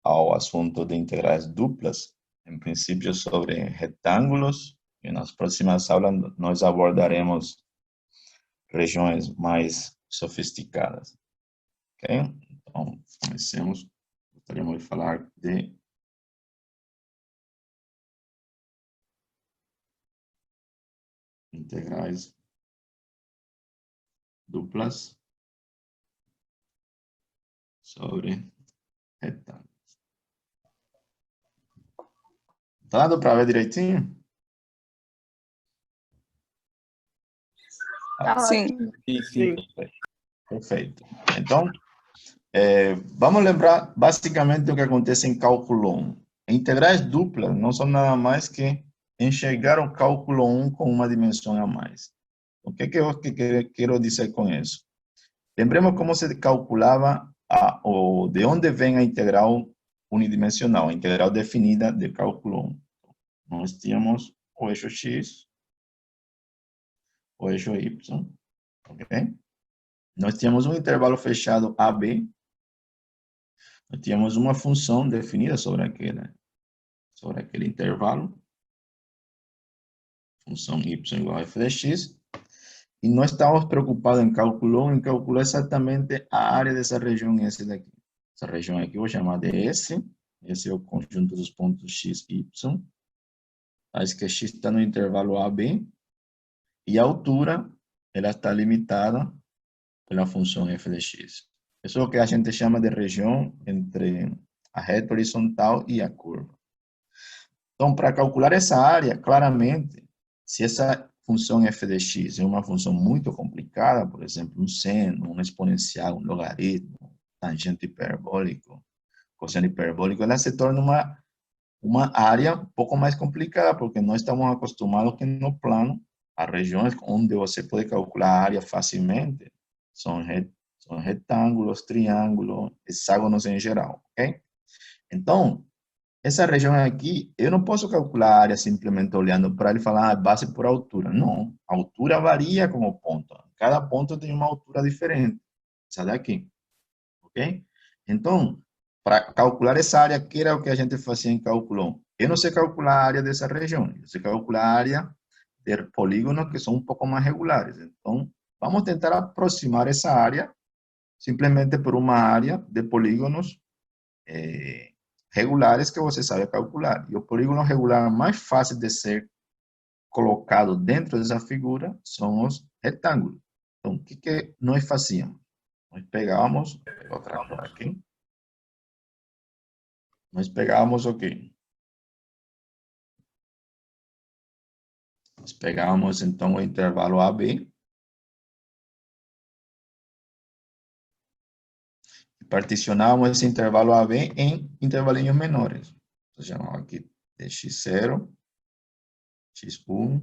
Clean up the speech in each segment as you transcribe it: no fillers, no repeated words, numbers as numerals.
ao assunto de integrais duplas, em princípio sobre retângulos, e nas próximas aulas nós abordaremos regiões mais sofisticadas. Ok? Então, comecemos. Gostaríamos de falar de integrais duplas sobre retângulos. Tá dando para ver direitinho? Sim. Sim. Perfeito. Então, vamos lembrar basicamente o que acontece em cálculo 1. Integrais duplas não são nada mais que enxergar o cálculo 1 com uma dimensão a mais. O que eu quero dizer com isso? Lembremos como se calculava de onde vem a integral unidimensional, a integral definida de cálculo 1. Nós tínhamos o eixo x, o eixo y, ok? Nós tínhamos um intervalo fechado AB, nós tínhamos uma função definida sobre aquele intervalo, função y igual a f de x, e nós estamos preocupados em cálculo 1, em calcular exatamente a área dessa região S daqui. Essa região aqui eu vou chamar de S, esse é o conjunto dos pontos x e y, mas que x está no intervalo AB, e a altura, ela está limitada pela função f de x. Isso é o que a gente chama de região entre a reta horizontal e a curva. Então, para calcular essa área, claramente, se essa função f de x é uma função muito complicada, por exemplo, um seno, um exponencial, um logaritmo, tangente hiperbólico, cosseno hiperbólico, ela se torna uma área um pouco mais complicada, porque nós estamos acostumados que no plano, as regiões onde você pode calcular a área facilmente são retângulos, triângulos, hexágonos em geral, ok? Então, essa região aqui, eu não posso calcular a área simplesmente olhando para ele e falar base por altura. Não, a altura varia com o ponto. Cada ponto tem uma altura diferente. Essa daqui, ok? Então, para calcular essa área, que era o que a gente fazia em cálculo 1. Eu não sei calcular a área dessa região. Eu sei calcular a área de polígonos que são um pouco mais regulares. Então, vamos tentar aproximar essa área simplesmente por uma área de polígonos regulares que você sabe calcular. E o polígono regular mais fácil de ser colocado dentro dessa figura são os retângulos. Então, o que nós fazíamos? Nós pegávamos, outra cor aqui, nós pegávamos o quê? Nós pegávamos, então, o intervalo AB, e particionávamos esse intervalo AB em intervalinhos menores. Nós chamamos aqui de x0, x1,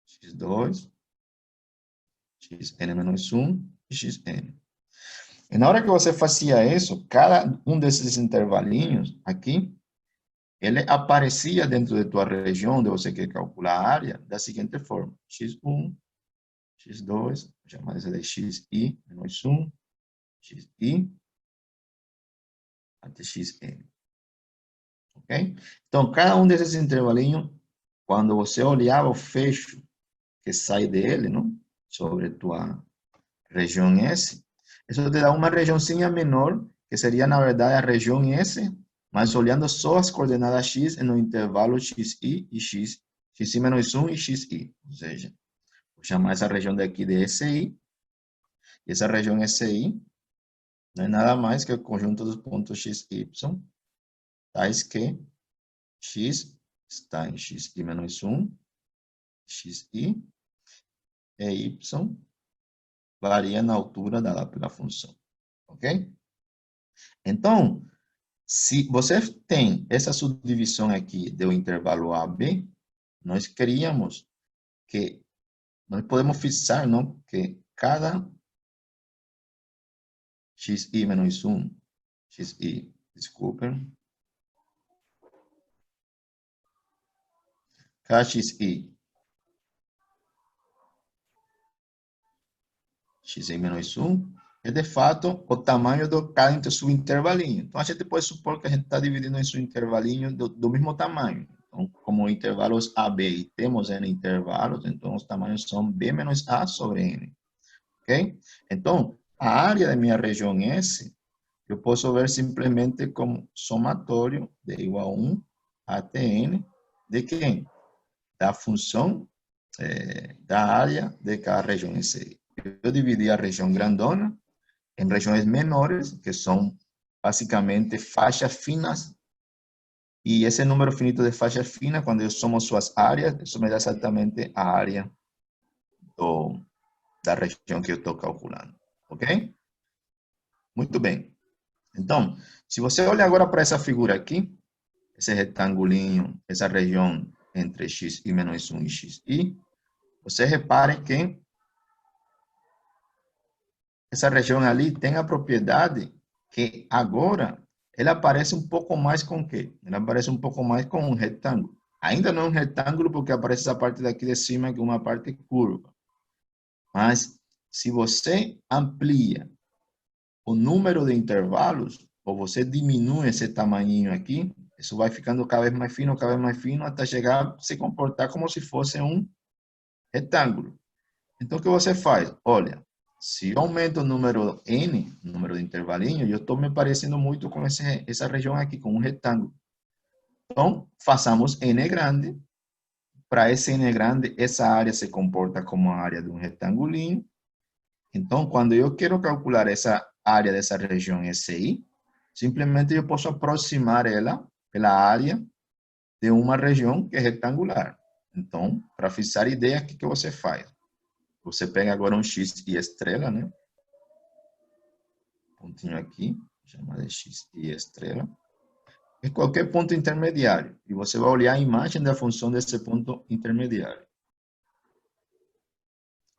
x2, xn-1 e xn. E na hora que você fazia isso, cada um desses intervalinhos aqui, ele aparecia dentro de tua região onde você quer calcular a área da seguinte forma: x1, x2, vou chamar isso de xi-1, xi, até xn. Ok? Então, cada um desses intervalinhos, quando você olhava o fecho que sai dele, não? Sobre tua região S, isso te dá uma regiãozinha menor, que seria, na verdade, a região S, mas olhando só as coordenadas x no intervalo xi e xi-1 e xi. Ou seja, vou chamar essa região daqui de SI, e essa região SI não é nada mais que o conjunto dos pontos x e y, tais que x está em xi-1, xi, e y varia na altura dada pela função. Ok? Então, se você tem essa subdivisão aqui do intervalo AB, nós queríamos que, nós podemos fixar, não, que cada xi menos 1, xi, desculpem, cada xi menos 1 é de fato o tamanho do cada subintervalinho. Então, a gente pode supor que a gente está dividindo em subintervalinho do mesmo tamanho. Então, como intervalos A, B e temos N intervalos, então os tamanhos são B menos A sobre N. Ok? Então, a área da minha região S, eu posso ver simplesmente como somatório de igual a 1 até N de quem? Da função da área de cada região S. Eu dividi a região grandona em regiões menores, que são basicamente faixas finas, e esse número finito de faixas finas, quando eu somo suas áreas, isso me dá exatamente a área da região que eu estou calculando, ok? Muito bem. Então, se você olha agora para essa figura aqui, esse retangulinho, essa região entre x e menos 1 e xi, você repare que essa região ali tem a propriedade que agora ela aparece um pouco mais com o quê? Ela aparece um pouco mais com um retângulo. Ainda não é um retângulo porque aparece essa parte daqui de cima que é uma parte curva. Mas se você amplia o número de intervalos, ou você diminui esse tamanhinho aqui, isso vai ficando cada vez mais fino, até chegar a se comportar como se fosse um retângulo. Então, o que você faz? Olha, se eu aumento o número n, o número de intervalinhos, eu estou me parecendo muito com essa região aqui, com um retângulo. Então, façamos n grande. Para esse n grande, essa área se comporta como a área de um retangulinho. Então, quando eu quero calcular essa área dessa região SI, simplesmente eu posso aproximar ela pela área de uma região que é retangular. Então, para fixar a ideia, o que você faz? Você pega agora um X e estrela, né? Pontinho aqui, chama de X e estrela. É qualquer ponto intermediário. E você vai olhar a imagem da função desse ponto intermediário.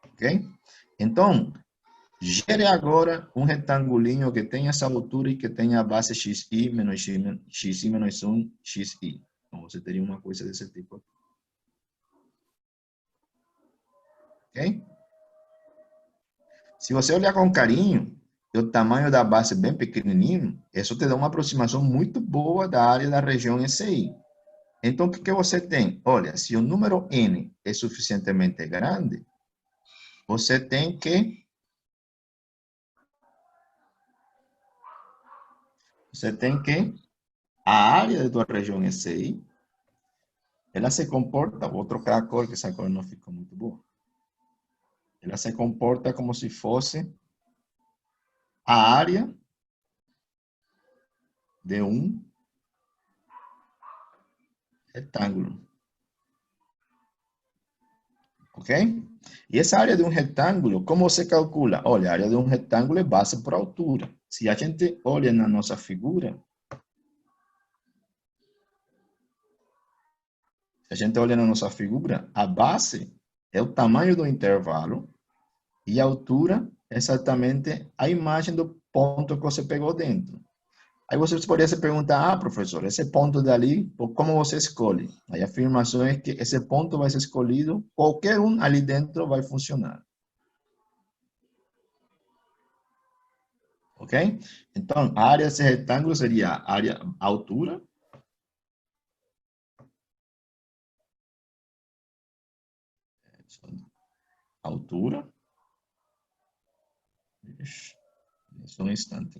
Ok? Então, gere agora um retangulinho que tenha essa altura e que tenha a base xi menos xi menos 1, xi. Então, você teria uma coisa desse tipo aqui. Ok? Se você olhar com carinho, o tamanho da base bem pequenininho, isso te dá uma aproximação muito boa da área da região SI. Então, o que você tem? Olha, se o número n é suficientemente grande, você tem que a área da tua região SI, ela se comporta, vou trocar a cor, que essa cor não ficou muito boa. Ela se comporta como se fosse a área de um retângulo. Ok? E essa área de um retângulo, como você calcula? Olha, a área de um retângulo é base por altura. Se a gente olha na nossa figura, a base é o tamanho do intervalo e a altura é exatamente a imagem do ponto que você pegou dentro. Aí você poderia se perguntar, professor, esse ponto dali, como você escolhe? Aí a afirmação é que esse ponto vai ser escolhido, qualquer um ali dentro vai funcionar. Ok? Então, a área desse retângulo seria a altura. Altura. Só um instante.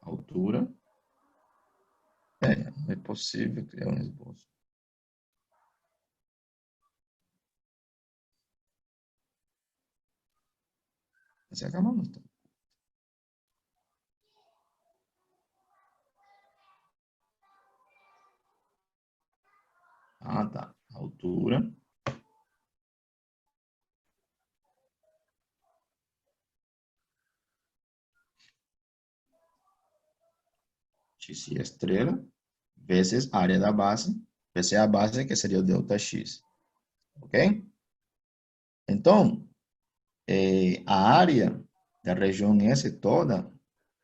Altura. Não é possível criar um esboço. Você acaba não. Ah, tá. Altura. X estrela, vezes a área da base, vezes a base, que seria o delta X. Ok? Então, a área da região S toda,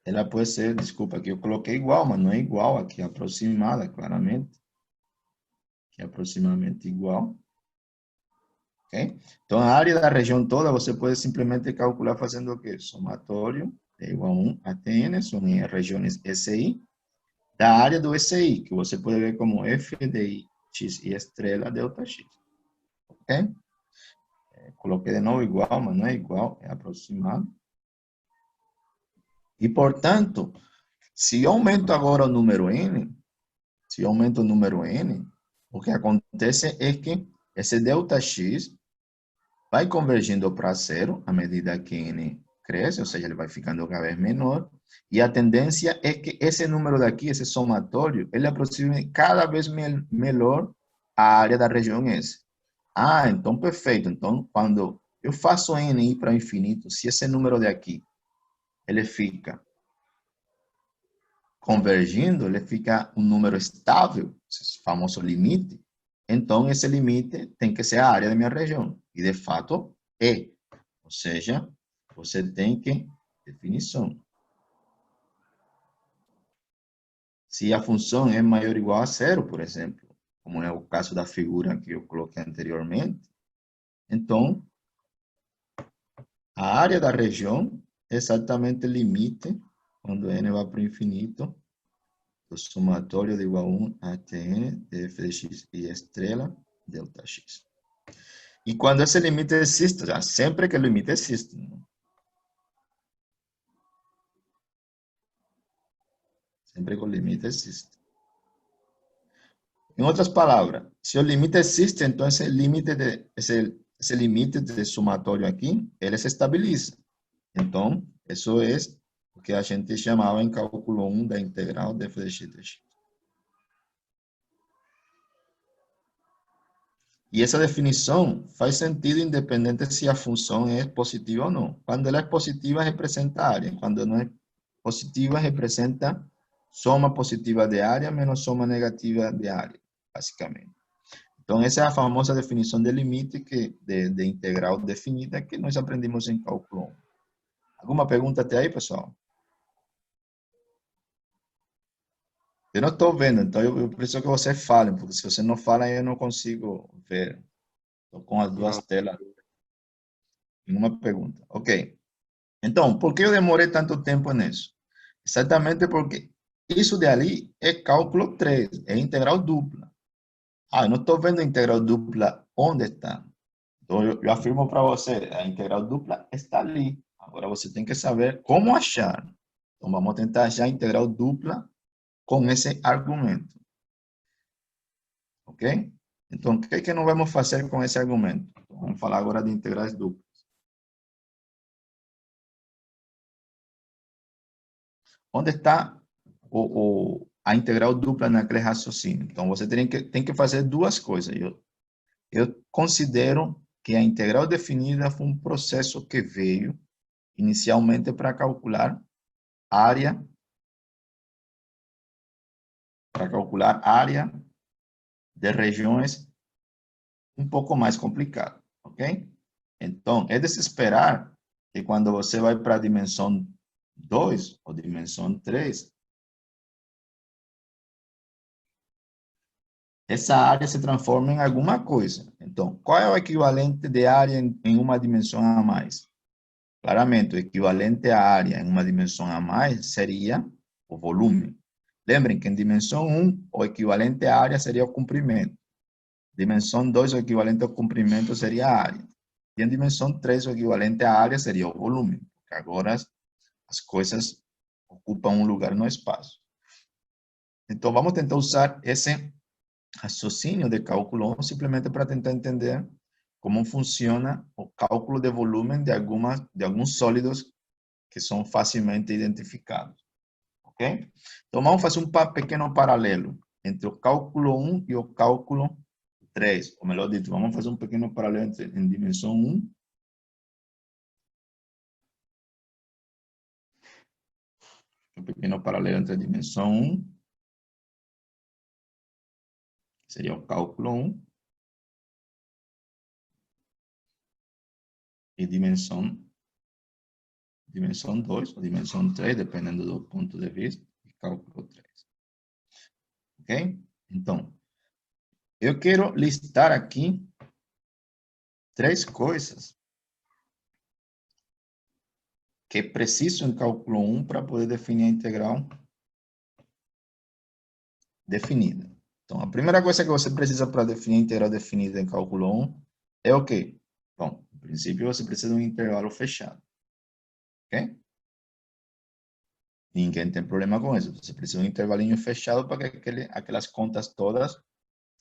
ela pode ser, desculpa, aqui eu coloquei igual, mas não é igual aqui, aproximada, claramente. Que é aproximadamente igual. Ok? Então, a área da região toda, você pode simplesmente calcular fazendo o quê? Somatório é igual a 1 até n, são regiões SI, da área do SI, que você pode ver como f de x e estrela delta x. Ok? Coloquei de novo igual, mas não é igual, é aproximado. E, portanto, se eu aumento agora o número n, se eu aumento o número n, o que acontece é que esse delta x vai convergindo para zero à medida que n cresce, ou seja, ele vai ficando cada vez menor, e a tendência é que esse número daqui, esse somatório, ele aproxime cada vez melhor a área da região S. Ah, então perfeito. Então, quando eu faço n ir para o infinito, se esse número daqui, ele fica convergindo, ele fica um número estável, esse famoso limite, então esse limite tem que ser a área da minha região. E de fato é. Ou seja, você tem que definição. Se a função é maior ou igual a zero, por exemplo, como é o caso da figura que eu coloquei anteriormente, então a área da região é exatamente o limite, quando n vai para o infinito, do somatório de igual a 1 até n de f de x e estrela delta x. E quando esse limite existe, já sempre que o limite existe, né? Sempre que o limite existe. Em outras palavras, se o limite existe, então esse limite de somatório aqui, ele se estabiliza. Então, isso é o que a gente chamava em cálculo 1 da integral de f de x de x. E essa definição faz sentido independente se a função é positiva ou não. Quando ela é positiva, representa área. Quando não é positiva, representa soma positiva de área menos soma negativa de área, basicamente. Então, essa é a famosa definição de limite de integral definida que nós aprendimos em cálculo 1. Alguma pergunta até aí, pessoal? Eu não estou vendo, então eu preciso que você fale, porque se você não fala, eu não consigo ver. Estou com as duas telas em uma pergunta. Ok. Então, por que eu demorei tanto tempo nisso? Exatamente porque isso de ali é cálculo 3, é integral dupla. Ah, eu não estou vendo a integral dupla onde está. Então, eu afirmo para você, a integral dupla está ali. Agora você tem que saber como achar. Então, vamos tentar achar a integral dupla com esse argumento. Ok? Então, o que é que nós vamos fazer com esse argumento? Então, vamos falar agora de integrais duplas. Onde está a integral dupla naquele raciocínio? Então, você tem que fazer duas coisas. Eu considero que a integral definida foi um processo que veio inicialmente para calcular área de regiões um pouco mais complicadas, ok? Então, é de se esperar que quando você vai para a dimensão 2 ou dimensão 3, essa área se transforma em alguma coisa. Então, qual é o equivalente de área em uma dimensão a mais? Claramente, o equivalente à área em uma dimensão a mais seria o volume. Lembrem que em dimensão 1, o equivalente à área seria o comprimento. Dimensão 2, o equivalente ao comprimento seria a área. E em dimensão 3, o equivalente à área seria o volume. Porque agora as coisas ocupam um lugar no espaço. Então, vamos tentar usar esse raciocínio de cálculo 1 simplesmente para tentar entender como funciona o cálculo de volume de alguns sólidos que são facilmente identificados. Ok? Então, vamos fazer um pequeno paralelo entre o cálculo 1 e o cálculo 3. Ou melhor dito, vamos fazer um pequeno paralelo em dimensão 1 um pequeno paralelo entre a dimensão 1, seria o cálculo 1, e dimensão 2, ou dimensão 3, dependendo do ponto de vista, e cálculo 3. Ok? Então, eu quero listar aqui três coisas que preciso em cálculo 1 para poder definir a integral definida. Então, a primeira coisa que você precisa para definir a integral definida em cálculo 1 é o quê? Bom, no princípio, você precisa de um intervalo fechado. Ok? Ninguém tem problema com isso. Você precisa de um intervalinho fechado para que aquelas contas todas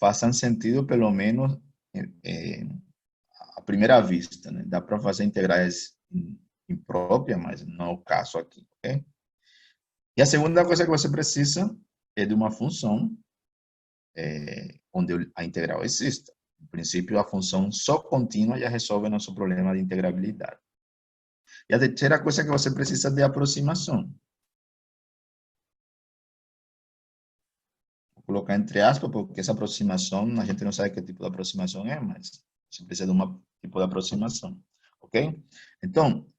façam sentido, pelo menos, à primeira vista. Né? Dá para fazer integrais impróprias, mas não é o caso aqui. Ok? E a segunda coisa que você precisa é de uma função onde a integral exista. No princípio, a função só contínua já resolve nosso problema de integrabilidade. E a terceira coisa que você precisa de aproximação. Vou colocar entre aspas, porque essa aproximação, a gente não sabe que tipo de aproximação é, mas você precisa de um tipo de aproximação. Ok? Então,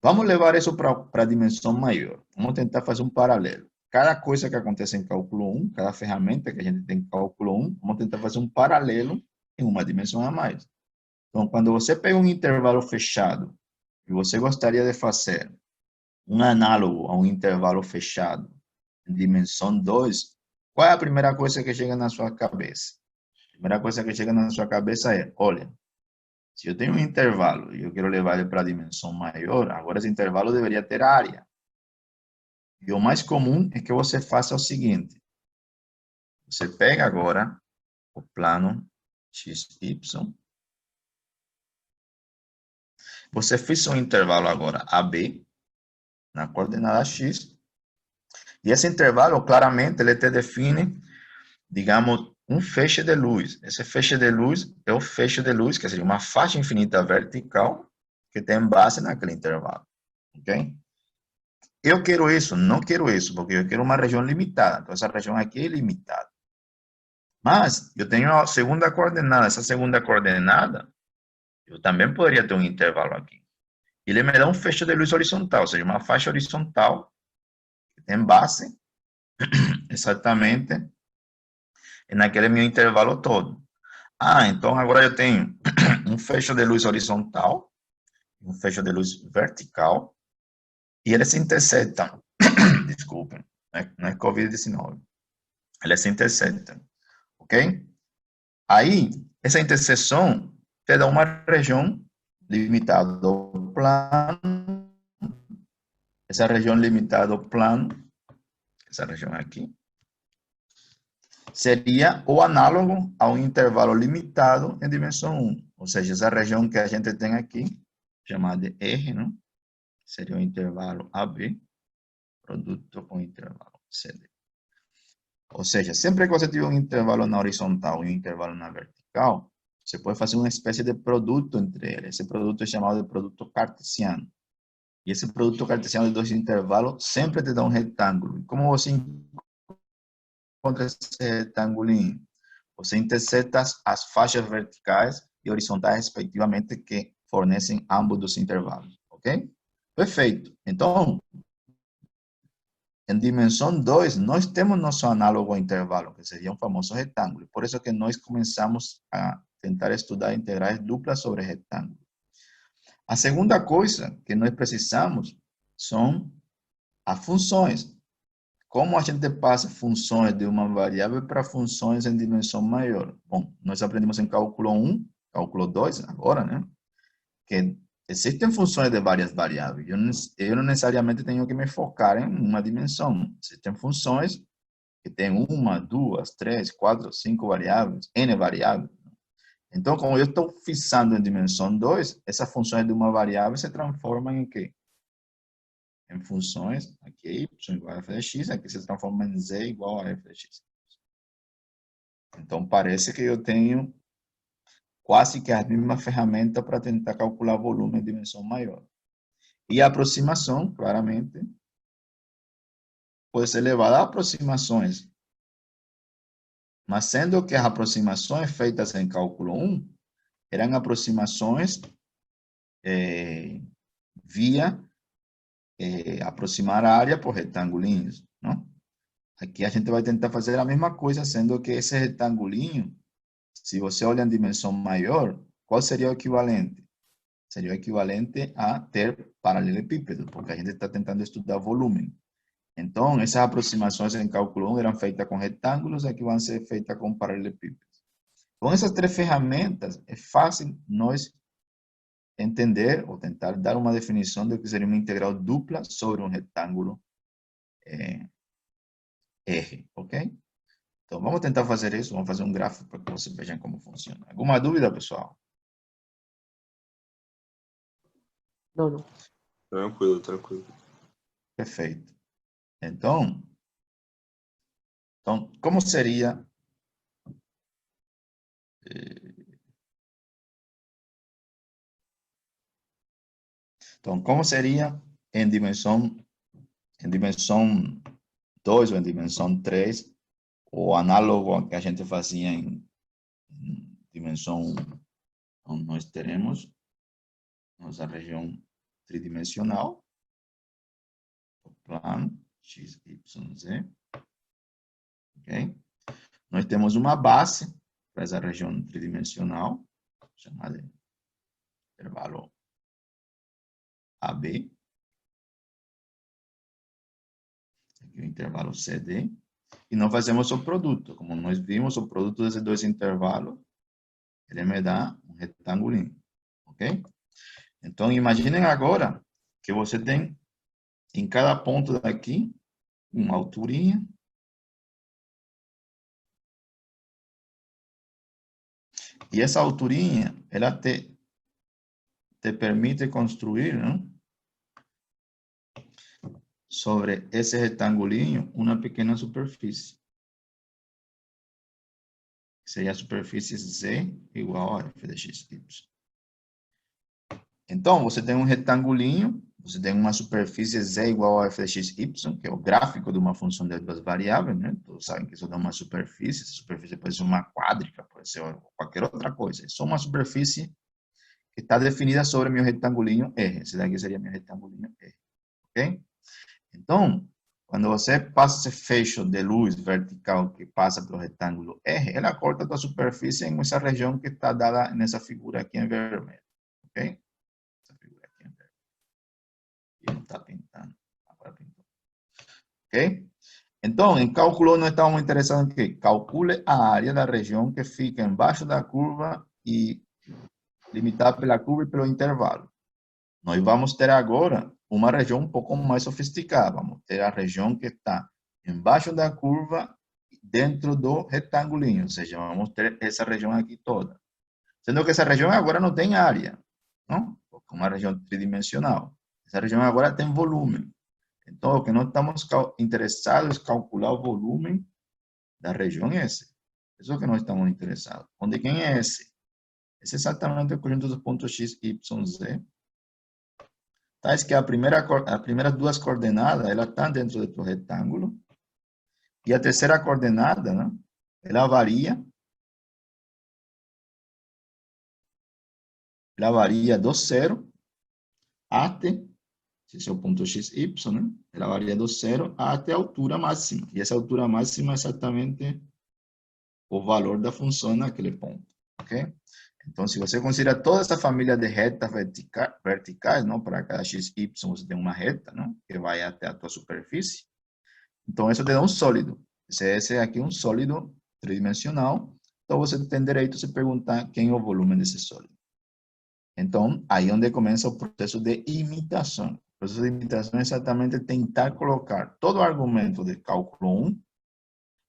vamos levar isso para a dimensão maior. Vamos tentar fazer um paralelo. Cada coisa que acontece em cálculo 1, cada ferramenta que a gente tem em cálculo 1, vamos tentar fazer um paralelo em uma dimensão a mais. Então, quando você pega um intervalo fechado e você gostaria de fazer um análogo a um intervalo fechado em dimensão 2, qual é a primeira coisa que chega na sua cabeça? A primeira coisa que chega na sua cabeça é, olha, se eu tenho um intervalo e eu quero levar ele para a dimensão maior, agora esse intervalo deveria ter área. E o mais comum é que você faça o seguinte, você pega agora o plano XY, você fez um intervalo agora AB, na coordenada X, e esse intervalo, claramente, ele te define, digamos, um feixe de luz. Esse feixe de luz é o feixe de luz, que seria uma faixa infinita vertical que tem base naquele intervalo. Ok? Eu quero isso, não quero isso, porque eu quero uma região limitada. Então, essa região aqui é limitada. Mas, eu tenho a segunda coordenada. Essa segunda coordenada, eu também poderia ter um intervalo aqui. Ele me dá um feixe de luz horizontal, ou seja, uma faixa horizontal que tem base exatamente naquele meu intervalo todo. Ah, então agora eu tenho um feixe de luz horizontal, um feixe de luz vertical, e eles se interceptam. Desculpem, não é Covid-19. Eles se interceptam, ok? Aí, essa interseção te dá uma região limitada ao plano, essa região limitada ao plano, essa região aqui, seria o análogo a um intervalo limitado em dimensão 1. Ou seja, essa região que a gente tem aqui, chamada de R, não? Seria o intervalo AB, produto com intervalo CD. Ou seja, sempre que você tiver um intervalo na horizontal e um intervalo na vertical, você pode fazer uma espécie de produto entre eles. Esse produto é chamado de produto cartesiano. E esse produto cartesiano de dois intervalos sempre te dá um retângulo. E como você encontra esse retângulo? Você interseta as faixas verticais e horizontais, respectivamente, que fornecem ambos os intervalos. Ok? Perfeito. Então, em dimensão 2, nós temos nosso análogo ao intervalo, que seria um famoso retângulo. Por isso que nós começamos a tentar estudar integrais duplas sobre retângulo. A segunda coisa que nós precisamos são as funções. Como a gente passa funções de uma variável para funções em dimensão maior? Bom, nós aprendemos em cálculo 1, cálculo 2 agora, né? Que existem funções de várias variáveis. Eu não necessariamente tenho que me focar em uma dimensão. Existem funções que têm uma, duas, três, quatro, cinco variáveis, n variáveis. Então, como eu estou fixando em dimensão 2, essa função de uma variável se transforma em quê? Em funções, aqui y igual a f de x, aqui se transforma em z igual a f de x. Então, parece que eu tenho quase que a mesma ferramenta para tentar calcular volume em dimensão maior. E a aproximação, claramente, pode ser levada a aproximações. Mas sendo que as aproximações feitas em cálculo 1 eram aproximações via aproximar a área por retangulinhos, não? Aqui a gente vai tentar fazer a mesma coisa, sendo que esse retangulinho, se você olha em dimensão maior, qual seria o equivalente? Seria o equivalente a ter paralelepípedos, porque a gente está tentando estudar volume. Então, essas aproximações em cálculo 1 eram feitas com retângulos, aqui vão ser feitas com paralelepípedos. Com essas três ferramentas, é fácil nós entender ou tentar dar uma definição do que seria uma integral dupla sobre um retângulo R, ok? Então, vamos tentar fazer isso, vamos fazer um gráfico para que vocês vejam como funciona. Alguma dúvida, pessoal? Não. Tranquilo, tranquilo. Perfeito. Então, como seria... Então, como seria em dimensão 2 ou em dimensão 3, o análogo ao que a gente fazia em dimensão 1? Então, nós teremos nossa região tridimensional, o plano x, y, z, ok? Nós temos uma base para essa região tridimensional, chamada de intervalo AB, aqui o intervalo CD, e nós fazemos o produto. Como nós vimos, o produto desses dois intervalos, ele me dá um retângulo, ok? Então, imaginem agora que você tem em cada ponto daqui uma alturinha. E essa alturinha, ela te permite construir, né, sobre esse retangulinho uma pequena superfície. Seria a superfície Z igual a f de x, y. Então, você tem um retangulinho, você tem uma superfície Z igual a f de x, y, que é o gráfico de uma função de duas variáveis, né? Todos sabem que isso dá uma superfície. Essa superfície pode ser uma quádrica, pode ser qualquer outra coisa. É só uma superfície que está definida sobre meu retangulinho R. Esse daqui seria meu retangulinho R, ok? Então, quando você passa esse fecho de luz vertical que passa pelo retângulo R, ela corta a tua superfície em essa região que está dada nessa figura aqui em vermelho, ok? Essa figura aqui em vermelho. E não está pintando. Agora pintou. Ok? Então, em cálculo, nós estamos interessados em que calcule a área da região que fica embaixo da curva e limitada pela curva e pelo intervalo. Nós vamos ter agora uma região um pouco mais sofisticada. Vamos ter a região que está embaixo da curva, dentro do retangulinho. Ou seja, vamos ter essa região aqui toda. Sendo que essa região agora não tem área, não? Porque é uma região tridimensional. Essa região agora tem volume. Então, o que nós estamos interessados é calcular o volume da região S. Isso é o que nós estamos interessados. Onde quem é S? Esse é exatamente o conjunto dos pontos X, Y, Z. Tais que as primeiras duas coordenadas, ela está dentro do teu retângulo. E a terceira coordenada, né, ela varia do zero até, esse é o ponto x, y, né? Ela varia do zero até a altura máxima. E essa altura máxima é exatamente o valor da função naquele ponto, ok? Então, se você considera toda essa família de retas verticais, não, para cada x, y, você tem uma reta, não, que vai até a tua superfície. Então, isso te dá um sólido. Esse aqui é um sólido tridimensional. Então, você tem direito a se perguntar quem é o volume desse sólido. Então, aí é onde começa o processo de imitação. O processo de imitação é exatamente tentar colocar todo o argumento de cálculo 1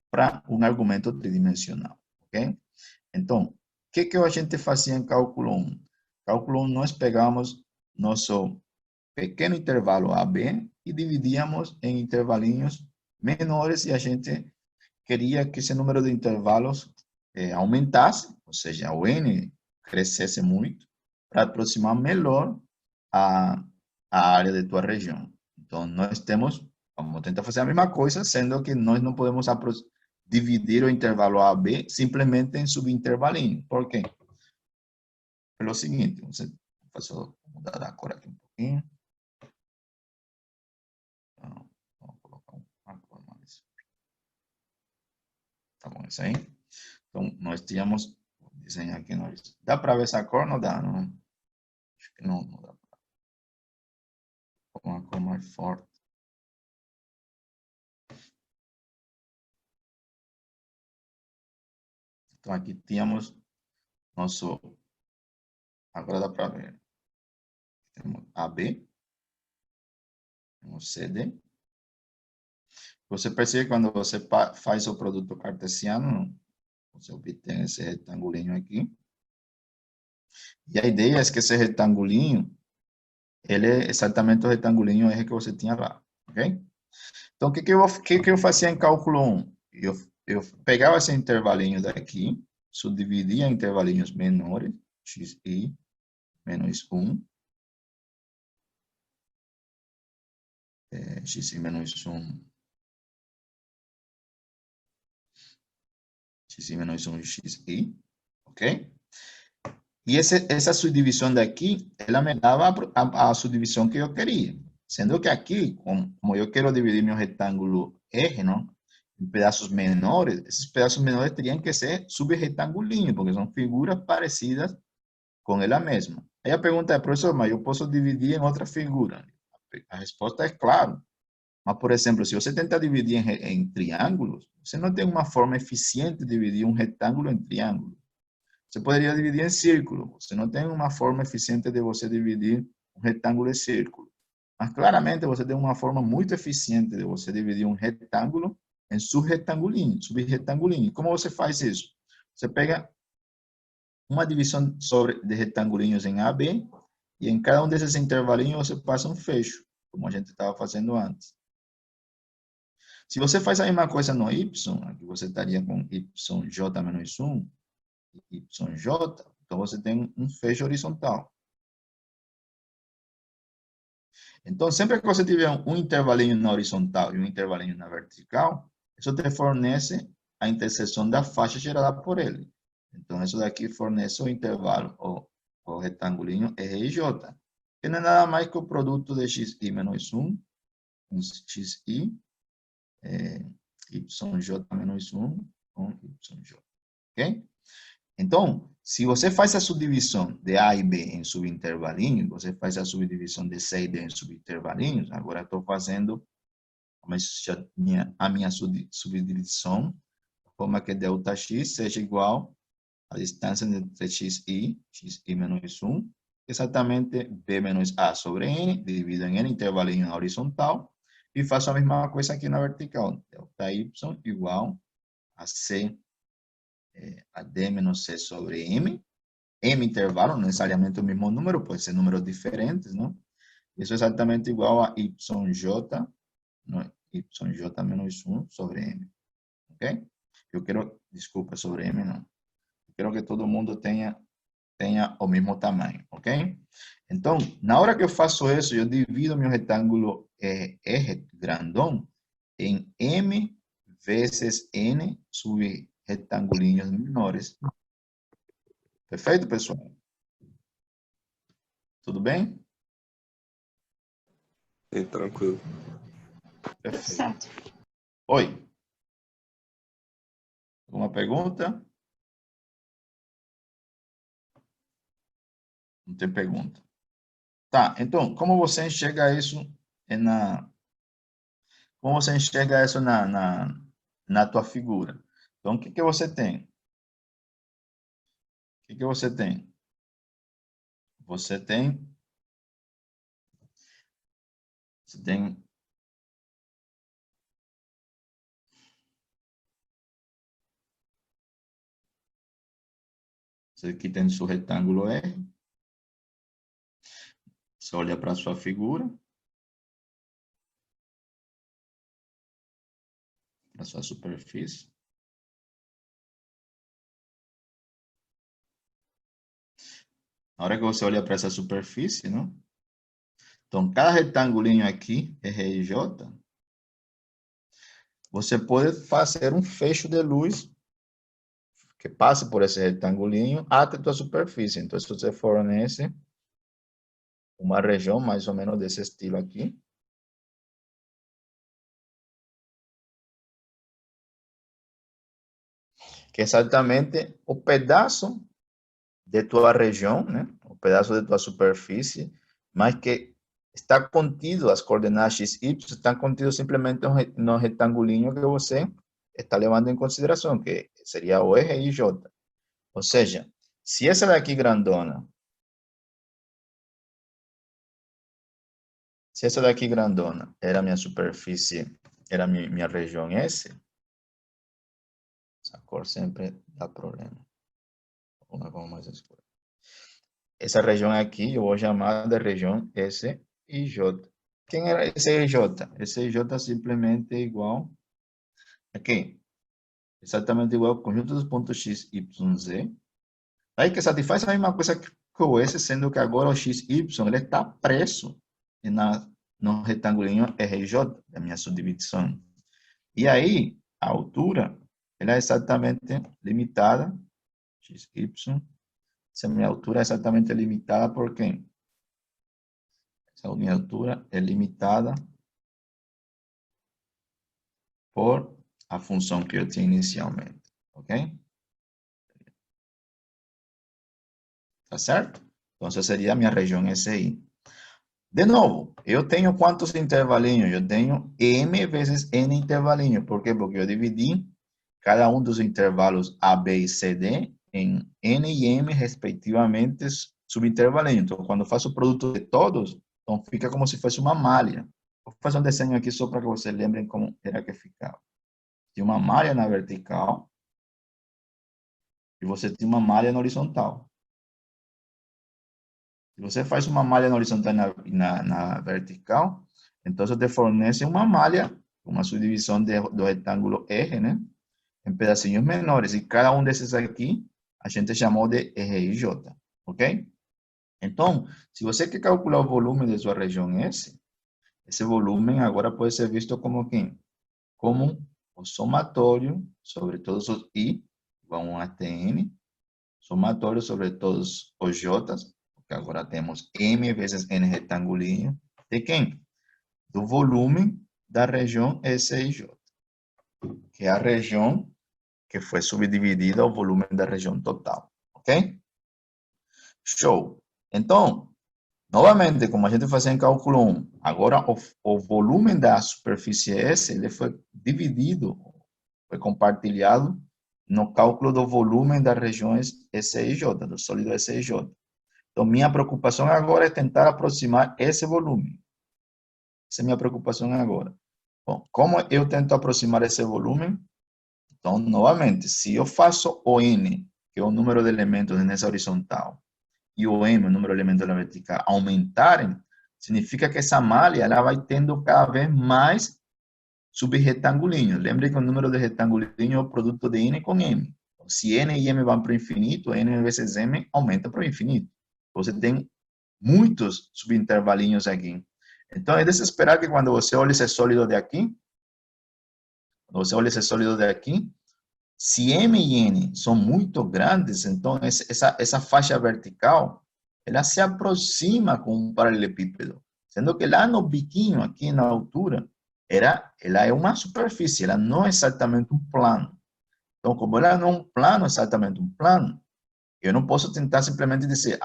para um argumento tridimensional, ok? Então, o que a gente fazia em cálculo 1? Cálculo 1, nós pegamos nosso pequeno intervalo AB e dividíamos em intervalinhos menores e a gente queria que esse número de intervalos aumentasse, ou seja, o N crescesse muito, para aproximar melhor a área de tua região. Então, nós temos, vamos tentar fazer a mesma coisa, sendo que nós não podemos dividir o intervalo AB simplesmente em subintervalinho. Por quê? Pelo seguinte, vou mudar a cor aqui um pouquinho. Então, vamos colocar uma cor mais. Tá bom, isso aí. Então, nós tínhamos, vou desenhar aqui no horizontal. Dá para ver essa cor? Não dá, não. Acho que não dá. Com uma cor mais forte. Então, aqui tínhamos nosso... Agora dá para ver. Temos AB. Temos CD. Você percebe que quando você faz o produto cartesiano, você obtém esse retangulinho aqui. E a ideia é que esse retangulinho, ele é exatamente o retangulinho R que você tinha lá, ok? Então, o que eu fazia em cálculo 1? Eu pegava esse intervalinho daqui, subdividia em intervalinhos menores, xi menos 1, xi menos 1, xi menos 1 xi, ok? E essa subdivisão daqui, ela me dava a subdivisão que eu queria. Sendo que aqui, como eu quero dividir meu retângulo R, não? Em pedaços menores, esses pedaços menores teriam que ser subretangulinhos, porque são figuras parecidas com ela mesma. Aí a pergunta é, professor, mas eu posso dividir em outra figura? A resposta é claro. Mas, por exemplo, se você tenta dividir em triângulos, você não tem uma forma eficiente de dividir um retângulo em triângulo. Você poderia dividir em círculo. Você não tem uma forma eficiente de você dividir um retângulo em círculo. Mas claramente você tem uma forma muito eficiente de você dividir um retângulo em subretangulinho. Como você faz isso? Você pega uma divisão de retangulinhos em A, B, e em cada um desses intervalinhos você passa um fecho, como a gente estava fazendo antes. Se você faz a mesma coisa no Y, aqui você estaria com YJ menos 1, YJ, então você tem um fecho horizontal. Então, sempre que você tiver um intervalinho na horizontal e um intervalinho na vertical, isso te fornece a interseção da faixa gerada por ele. Então, isso daqui fornece o intervalo, o retangulinho RJ, que não é nada mais que o produto de xi menos 1, xi, yj menos 1 com yj. Ok? Então, se você faz a subdivisão de A e B em subintervalinhos, você faz a subdivisão de C e D em subintervalinhos, agora estou fazendo a minha subdivisão, de forma que ΔX seja igual à distância entre xi menos 1, exatamente B menos A sobre N, dividido em N intervalinho na horizontal, e faço a mesma coisa aqui na vertical, ΔY igual a C a D menos C sobre M, M intervalo, não necessariamente o mesmo número, pode ser números diferentes, não? Isso é exatamente igual a YJ, não, YJ menos 1 sobre M, ok? Eu quero, desculpa, sobre M não. Eu quero que todo mundo tenha o mesmo tamanho, ok? Então, na hora que eu faço isso, eu divido meu retângulo R grandão em M vezes N sobre retangulinhos menores. Perfeito, pessoal? Tudo bem? Sim, tranquilo. Perfeito. Certo. Oi. Alguma pergunta? Não tem pergunta. Tá, então, como você enxerga isso como você enxerga isso na tua figura? Então, o que que você tem? O que que você tem? Você tem você aqui tem o seu retângulo R. Você olha para a sua figura, para a sua superfície. Na hora que você olha para essa superfície, não? Então, cada retangulinho aqui, RJ, você pode fazer um fecho de luz que passe por esse retangulinho até a tua superfície. Então, se você fornece uma região mais ou menos desse estilo aqui, que é exatamente o pedaço de tua região, né? Um pedaço de tua superfície, mas que está contido, as coordenadas x, y, estão contidos simplesmente no retangulinho que você está levando em consideração, que seria o eje IJ. Ou seja, se essa daqui grandona, se essa daqui grandona era a minha superfície, era a minha região S, essa cor sempre dá problema. Uma cor mais escura. Essa região aqui eu vou chamar de região S e J. Quem era esse EJ? Esse EJ simplesmente é igual aqui. Exatamente igual ao conjunto dos pontos x, y, z. Aí que satisfaz a mesma coisa que o S, sendo que agora o x, y, ele está preso no retangulinho RJ, da minha subdivisão. E aí, a altura, ela é exatamente limitada, x, y, essa minha altura é exatamente limitada por quem? Essa minha altura é limitada por a função que eu tinha inicialmente, ok? Tá certo? Então, essa seria a minha região SI. De novo, eu tenho quantos intervalinhos? Eu tenho M vezes N intervalinhos. Por quê? Porque eu dividi cada um dos intervalos A, B e C, D em N e M, respectivamente, subintervalinhos. Então, quando eu faço o produto de todos, então fica como se fosse uma malha. Vou fazer um desenho aqui só para que vocês lembrem como era que ficava. Tinha uma malha na vertical e você tem uma malha na horizontal. Se você faz uma malha na horizontal e na vertical, então você te fornece uma malha, uma subdivisão do retângulo R, né? Em pedacinhos menores. E cada um desses aqui, a gente chamou de RIJ, ok? Então, se você quer calcular o volume de sua região S, esse volume agora pode ser visto como quem? Como o somatório sobre todos os I, igual a 1 até N, somatório sobre todos os J, porque agora temos M vezes N retangulinho, de quem? Do volume da região SIJ, que é a região que foi subdividida ao volume da região total, ok? Show! Então, novamente, como a gente fazia em cálculo 1, agora o volume da superfície S, ele foi dividido, foi compartilhado no cálculo do volume das regiões S e J, do sólido S e J. Então, minha preocupação agora é tentar aproximar esse volume. Essa é a minha preocupação agora. Bom, como eu tento aproximar esse volume? Então, novamente, se eu faço o N, que é o número de elementos nessa horizontal, e o M, o número de elementos na vertical, aumentarem, significa que essa malha ela vai tendo cada vez mais subretangulinhos. Lembre que o número de retangulinhos é o produto de N com M. Se N e M vão para o infinito, N vezes M aumenta para o infinito. Você tem muitos subintervalinhos aqui. Então, é de se esperar que quando você olha esse sólido de aqui, se M e N são muito grandes, então essa faixa vertical, ela se aproxima com um paralelepípedo. Sendo que lá no biquinho, aqui na altura, ela é uma superfície, ela não é exatamente um plano. Então, como ela não é um plano, exatamente um plano, eu não posso tentar simplesmente dizer,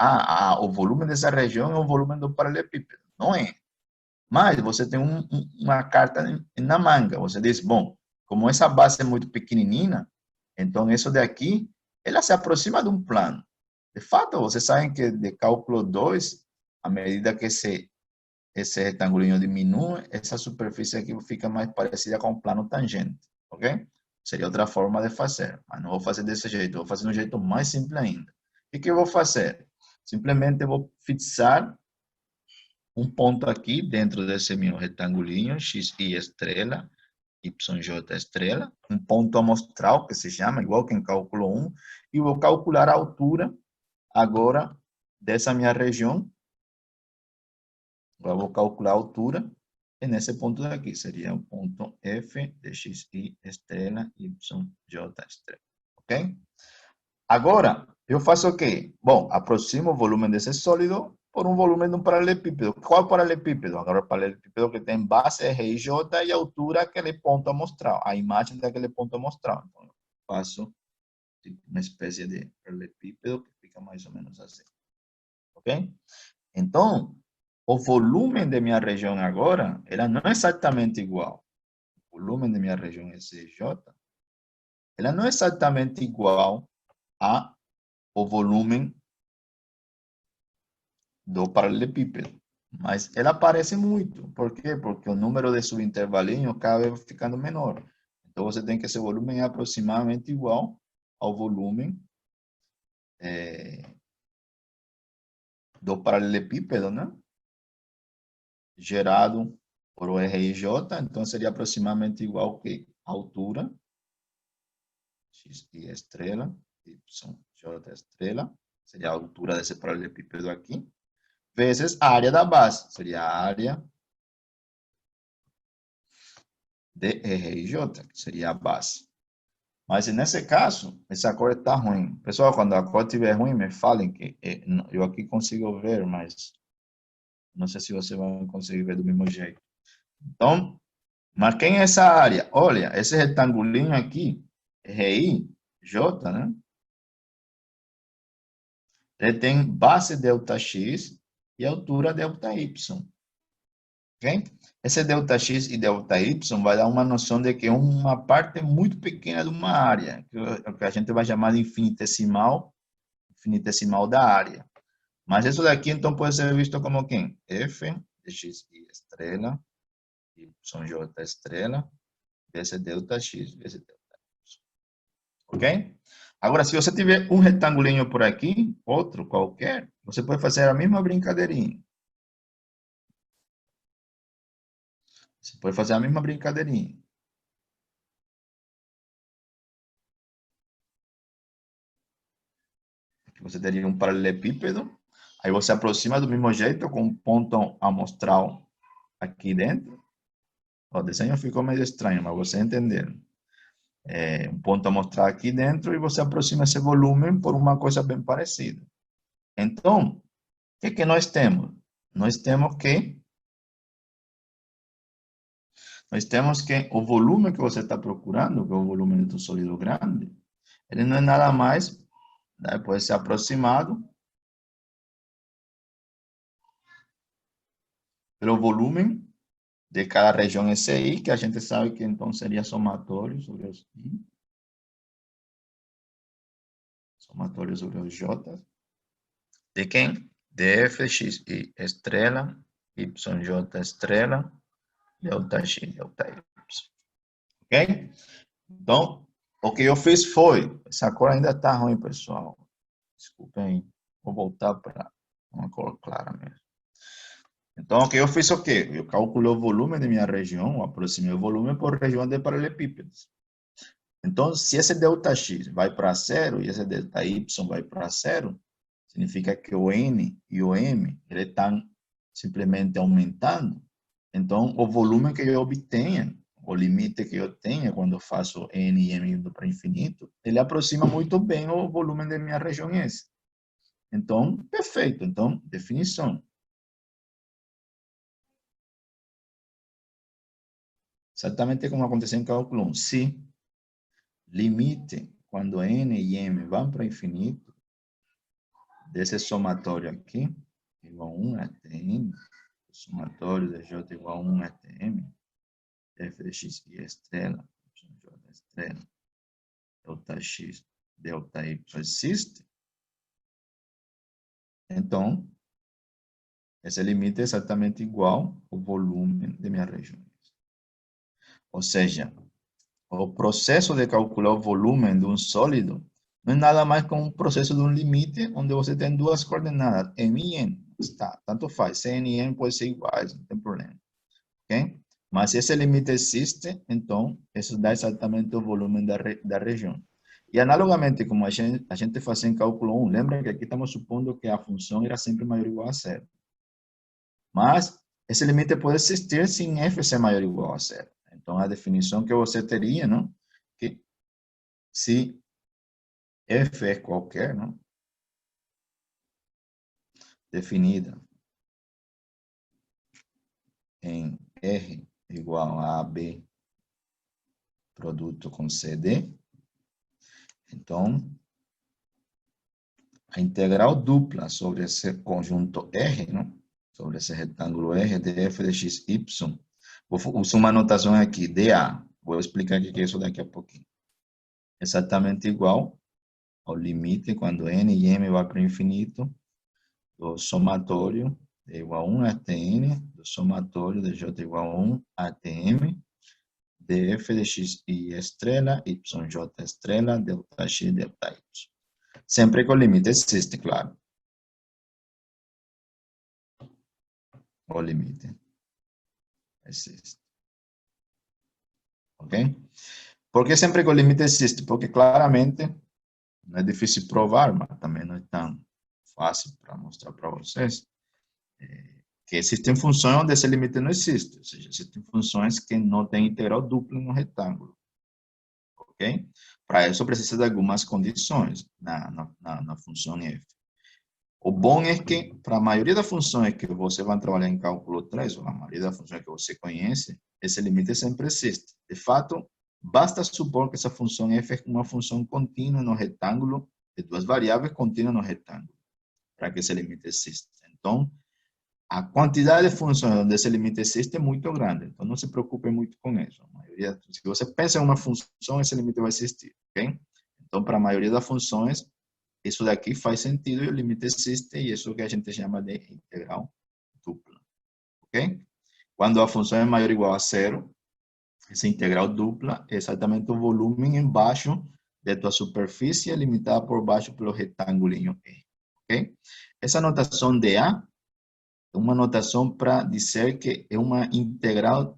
o volume dessa região é o volume do paralelepípedo. Não é. Mas você tem uma carta na manga. Você diz, bom, como essa base é muito pequenininha, então isso daqui, ela se aproxima de um plano. De fato, vocês sabem que de cálculo 2, à medida que esse retangulinho diminui, essa superfície aqui fica mais parecida com um plano tangente, ok? Seria outra forma de fazer, mas não vou fazer desse jeito, vou fazer de um jeito mais simples ainda. O que eu vou fazer? Simplesmente vou fixar um ponto aqui dentro desse meu retangulinho, XI estrela, YJ estrela, um ponto amostral que se chama, igual que em cálculo 1, e vou calcular a altura agora dessa minha região. Agora vou calcular a altura e nesse ponto daqui seria o ponto F de XI estrela, YJ estrela, ok? Agora, eu faço o quê? Bom, aproximo o volume desse sólido por um volume de um paralelepípedo. Qual paralelepípedo? Agora, o paralelepípedo que tem base é RJ e altura aquele ponto amostral, a imagem daquele ponto amostral. Então, eu faço uma espécie de paralelepípedo que fica mais ou menos assim. Ok? Então, o volume de minha região agora, ela não é exatamente igual. O volume de minha região SJ, ela não é exatamente igual ao volume do paralelepípedo. Mas ela parece muito. Por quê? Porque o número de subintervalinhos cada vez vai ficando menor. Então, você tem que esse volume é aproximadamente igual ao volume do paralelepípedo, né? Gerado por o RJ, então seria aproximadamente igual que a altura, x e estrela, y j estrela, seria a altura desse paralelepípedo aqui, vezes a área da base, seria a área de RJ, que seria a base. Mas nesse caso, essa cor está ruim. Pessoal, quando a cor estiver ruim, me falem que eu aqui consigo ver, mas não sei se você vai conseguir ver do mesmo jeito. Então, marquem essa área. Olha, esse retangulinho aqui, RI, J, né? Ele tem base ΔX e altura ΔY. Ok? Esse ΔX e ΔY vai dar uma noção de que é uma parte muito pequena de uma área, que a gente vai chamar de infinitesimal da área. Mas isso daqui, então, pode ser visto como quem? F de x e estrela, y j estrela, vezes ΔX, vezes ΔY. Ok? Agora, se você tiver um retangulinho por aqui, outro qualquer, você pode fazer a mesma brincadeirinha. Você pode fazer a mesma brincadeirinha. Aqui você teria um paralelepípedo, aí você aproxima do mesmo jeito com um ponto amostral aqui dentro. O desenho ficou meio estranho, mas você entendeu. Um ponto amostral aqui dentro e você aproxima esse volume por uma coisa bem parecida. Então, o que nós temos? Nós temos que o volume que você está procurando, que é o volume do sólido grande, ele não é nada mais, né, pode ser aproximado pelo volume de cada região SI, que a gente sabe que então seria somatório sobre os I, somatório sobre os J, de quem? De Fx e estrela, YJ estrela, ΔX, ΔY. Ok? Então, o que eu fiz foi, essa cor ainda está ruim, pessoal. Desculpem, vou voltar para uma cor clara mesmo. Então, o que eu fiz o quê? Eu calculei o volume de minha região, aproximei o volume por região de paralelepípedos. Então, se esse ΔX vai para zero e esse ΔY vai para zero, significa que o N e o M estão simplesmente aumentando. Então, o volume que eu obtenha, o limite que eu tenha quando faço N e M indo para infinito, ele aproxima muito bem o volume da minha região S. Então, perfeito. Então, definição. Exatamente como aconteceu em cálculo 1. Se limite, quando N e M vão para infinito, desse somatório aqui, igual a 1 até N, o somatório de J igual a 1 até M, f de x e estrela, j estrela, ΔX, ΔY existe, então, esse limite é exatamente igual ao volume de minha região. Ou seja, o processo de calcular o volume de um sólido não é nada mais que um processo de um limite onde você tem duas coordenadas, M e N. Está, tanto faz, C e N podem ser iguais, não tem problema. Ok? Mas se esse limite existe, então, isso dá exatamente o volume da região. E analogamente, como a gente fazia em cálculo 1, lembra que aqui estamos supondo que a função era sempre maior ou igual a zero. Mas esse limite pode existir sem f ser maior ou igual a zero. Então, a definição que você teria, não? Que se f é qualquer, não? Definida em R igual a AB produto com CD, Então, a integral dupla sobre esse conjunto R, não? Sobre esse retângulo R de f de x, y. Vou usar uma notação aqui, dA. Vou explicar o que é isso daqui a pouquinho. Exatamente igual ao limite quando n e m vai para o infinito do somatório é igual a 1 até n, do somatório de j igual a 1 até m, de f de x y estrela, yj estrela, delta x, delta y. Sempre que o limite existe, claro. O limite existe. Ok? Por que sempre que o limite existe? Porque claramente não é difícil provar, mas também não é tão fácil para mostrar para vocês. Que existem funções onde esse limite não existe. Ou seja, existem funções que não têm integral dupla no retângulo. Ok? Para isso precisa de algumas condições na função f. O bom é que, para a maioria das funções que você vai trabalhar em cálculo 3, ou a maioria das funções que você conhece, esse limite sempre existe. De fato, basta supor que essa função f é uma função contínua no retângulo, de duas variáveis contínuas no retângulo, para que esse limite exista. Então, a quantidade de funções onde esse limite existe é muito grande, então não se preocupe muito com isso. A maioria, se você pensa em uma função, esse limite vai existir, ok? Então, para a maioria das funções, isso daqui faz sentido e o limite existe, e isso que a gente chama de integral dupla, ok? Quando a função é maior ou igual a zero, essa integral dupla é exatamente o volume embaixo de tua superfície, limitada por baixo pelo retângulo E, ok? Essa notação de A é uma notação para dizer que é uma integral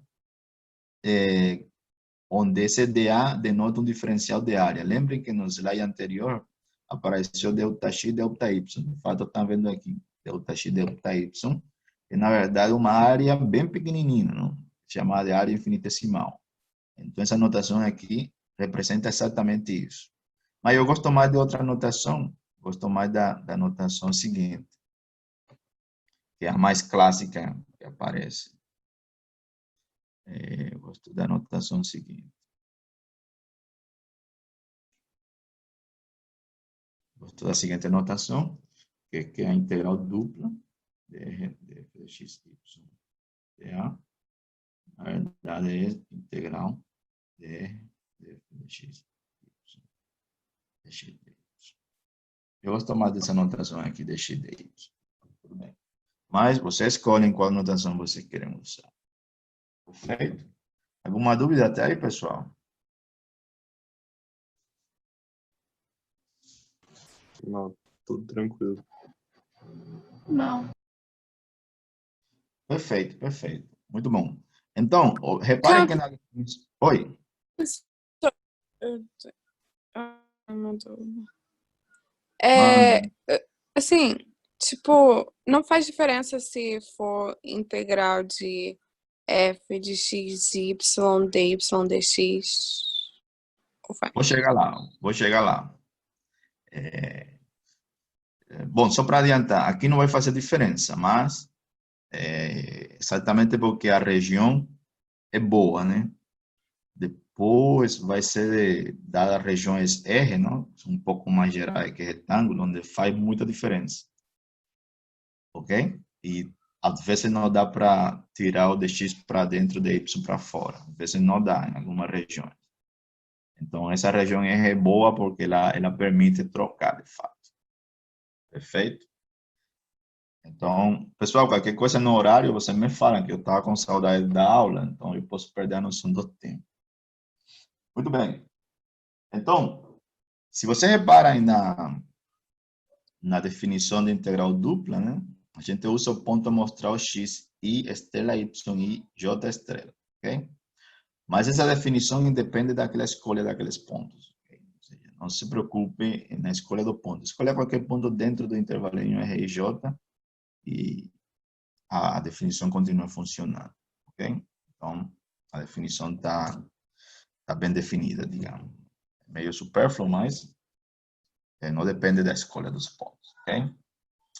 onde esse dA denota um diferencial de área. Lembrem que no slide anterior apareceu delta x e delta y. De fato, estão vendo aqui, delta x e delta y. É, na verdade, uma área bem pequenininha, não? Chamada de área infinitesimal. Então, essa notação aqui representa exatamente isso. Mas eu gosto mais de outra notação, gosto mais da notação seguinte, que é a mais clássica que aparece. Eu gosto da notação seguinte. Gosto da seguinte notação, que é a integral dupla de f de x, y, dA. Na verdade, é integral de f de x, y, de x, de y. Eu gosto mais dessa notação aqui, de x, de y. Tudo bem. Mas você escolhe qual notação você quer usar. Perfeito? Alguma dúvida até aí, pessoal? Não, tudo tranquilo. Não. Perfeito, perfeito. Muito bom. Então, repare que na... Oi. Uma dúvida. Manda. Assim, tipo, não faz diferença se for integral de f de x, y, dy, dx. Ou faz? Vou chegar lá, vou chegar lá. Bom, só para adiantar, aqui não vai fazer diferença, mas exatamente porque a região é boa, né? Depois vai ser dadas regiões R, não? Um pouco mais gerais que retângulo, onde faz muita diferença. Ok? E às vezes não dá para tirar o dx para dentro de y para fora. Às vezes não dá em algumas regiões. Então, essa região R é boa porque ela permite trocar, de fato. Perfeito? Então, pessoal, qualquer coisa no horário, você me fala que eu estava com saudade da aula, então eu posso perder a noção do tempo. Muito bem. Então, se você repara aí na definição de integral dupla, né? A gente usa o ponto amostral x, i estrela, y, i, j estrela, ok? Mas essa definição independe daquela escolha daqueles pontos. Okay? Ou seja, não se preocupe na escolha do ponto. Escolha qualquer ponto dentro do intervalinho R e J e a definição continua funcionando, ok? Então, a definição está bem definida, digamos. Meio supérfluo, mas não depende da escolha dos pontos, ok?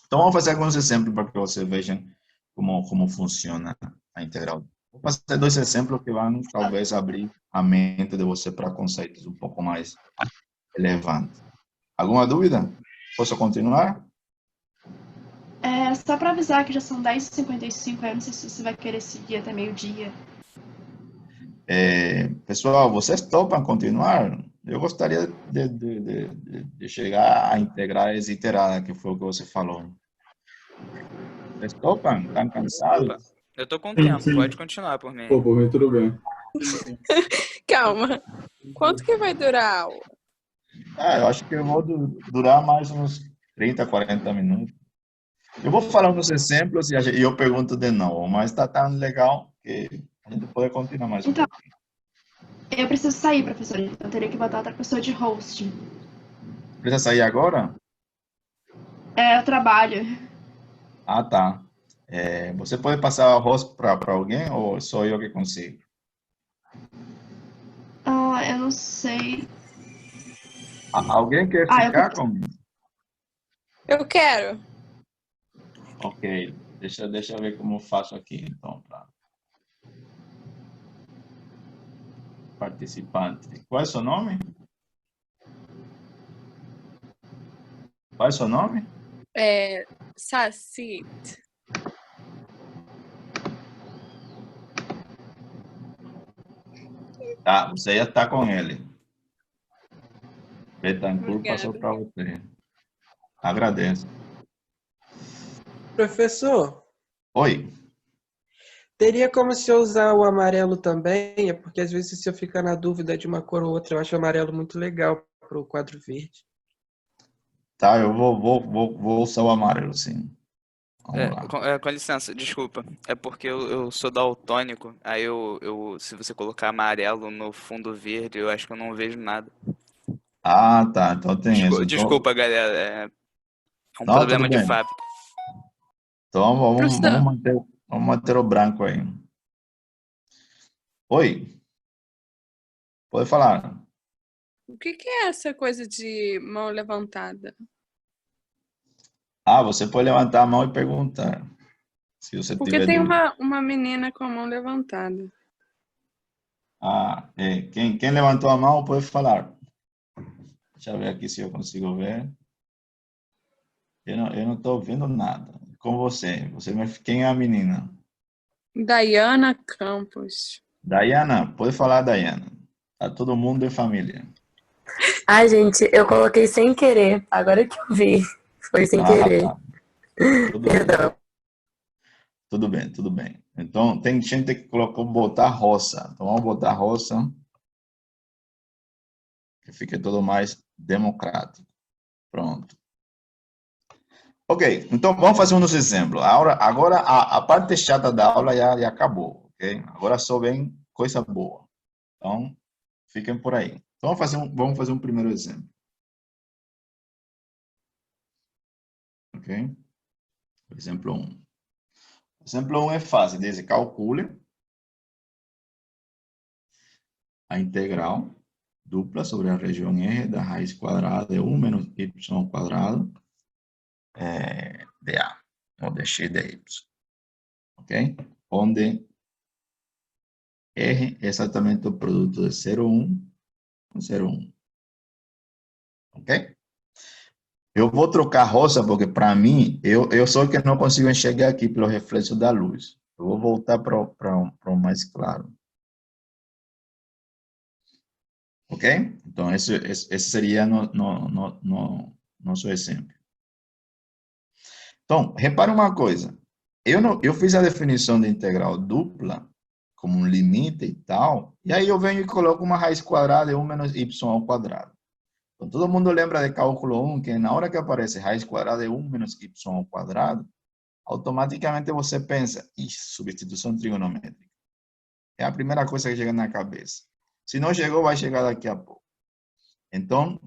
Então, vamos fazer alguns exemplos para que vocês vejam como funciona a integral. Vou fazer dois exemplos que vão, talvez, abrir a mente de você para conceitos um pouco mais elevante. Alguma dúvida? Posso continuar? Só para avisar que já são 10h55, eu não sei se você vai querer seguir até meio-dia. Pessoal, vocês topam continuar? Eu gostaria de chegar a integrar esse iterada, que foi o que você falou. Vocês topam? Estão cansados? Opa, eu tô com Sim, tempo, sim. pode continuar por mim. Pô, por mim tudo bem. Calma. Quanto que vai durar a aula? Eu acho que eu vou durar mais uns 30, 40 minutos. Eu vou falar uns exemplos e eu pergunto de novo, mas está tão legal que a gente pode continuar mais um Então, pouquinho. eu preciso sair, professor, então eu teria que botar outra pessoa de host. Precisa sair agora? Eu trabalho. Ah, tá. Você pode passar o rosto para alguém ou sou eu que consigo? Eu não sei. Alguém quer Eu ficar comigo? Eu quero. Ok, deixa eu ver como eu faço aqui, então, para participante. Qual é o seu nome? Qual é o seu nome? Saci. Tá, você já está com ele. Betancourt passou Obrigada. para você. Agradeço. Professor, Oi. teria como se eu usar o amarelo também? É porque às vezes se eu ficar na dúvida de uma cor ou outra, eu acho o amarelo muito legal para o quadro verde. Tá, eu vou usar o amarelo, sim. Vamos lá. Com licença, desculpa. É porque eu sou daltônico, aí se você colocar amarelo no fundo verde, eu acho que eu não vejo nada. Ah, tá. Então tem isso. Então, Desculpa, galera, é um não, tudo problema de bem. fábrica. Então Professor, vamos manter o branco aí. Oi, pode falar. o que que é essa coisa de mão levantada? Você pode levantar a mão e perguntar, se você Porque tiver tem dúvida. uma menina com a mão levantada. Quem levantou a mão pode falar. Deixa eu ver aqui se eu consigo ver. Eu não estou vendo nada. Com você. Quem é a menina? Dayana Campos. Dayana, pode falar, Dayana. Tá todo mundo de família. Ai, gente, eu coloquei sem querer. Agora que eu vi. Foi sem querer. Tá. Tudo bem. Perdão. Tudo bem, tudo bem. Então, tem gente que colocou botar roça. Então, vamos botar roça, que fique tudo mais democrático. Pronto. Ok, então vamos fazer um dos exemplos. Agora a parte chata da aula já acabou, ok? Agora só vem coisa boa. Então, fiquem por aí. Então, vamos fazer um primeiro exemplo. Ok? Exemplo 1. Exemplo 1 é fácil. Diz, calcule a integral dupla sobre a região R da raiz quadrada de 1 menos y ao quadrado de A, ou de x de y. Ok? Onde R é exatamente o produto de 0,1 com 0,1. Ok? Eu vou trocar roça porque, para mim, eu sou o que não consigo enxergar aqui pelo reflexo da luz. Eu vou voltar para o mais claro. Ok? Então, esse seria nosso exemplo. Então, repare uma coisa. Eu fiz a definição de integral dupla como um limite e tal, e aí eu venho e coloco uma raiz quadrada de 1 menos y ao quadrado. Então, todo mundo lembra de cálculo 1, que na hora que aparece raiz quadrada de 1 menos y ao quadrado, automaticamente você pensa, substituição trigonométrica. É a primeira coisa que chega na cabeça. Se não chegou, vai chegar daqui a pouco. Então,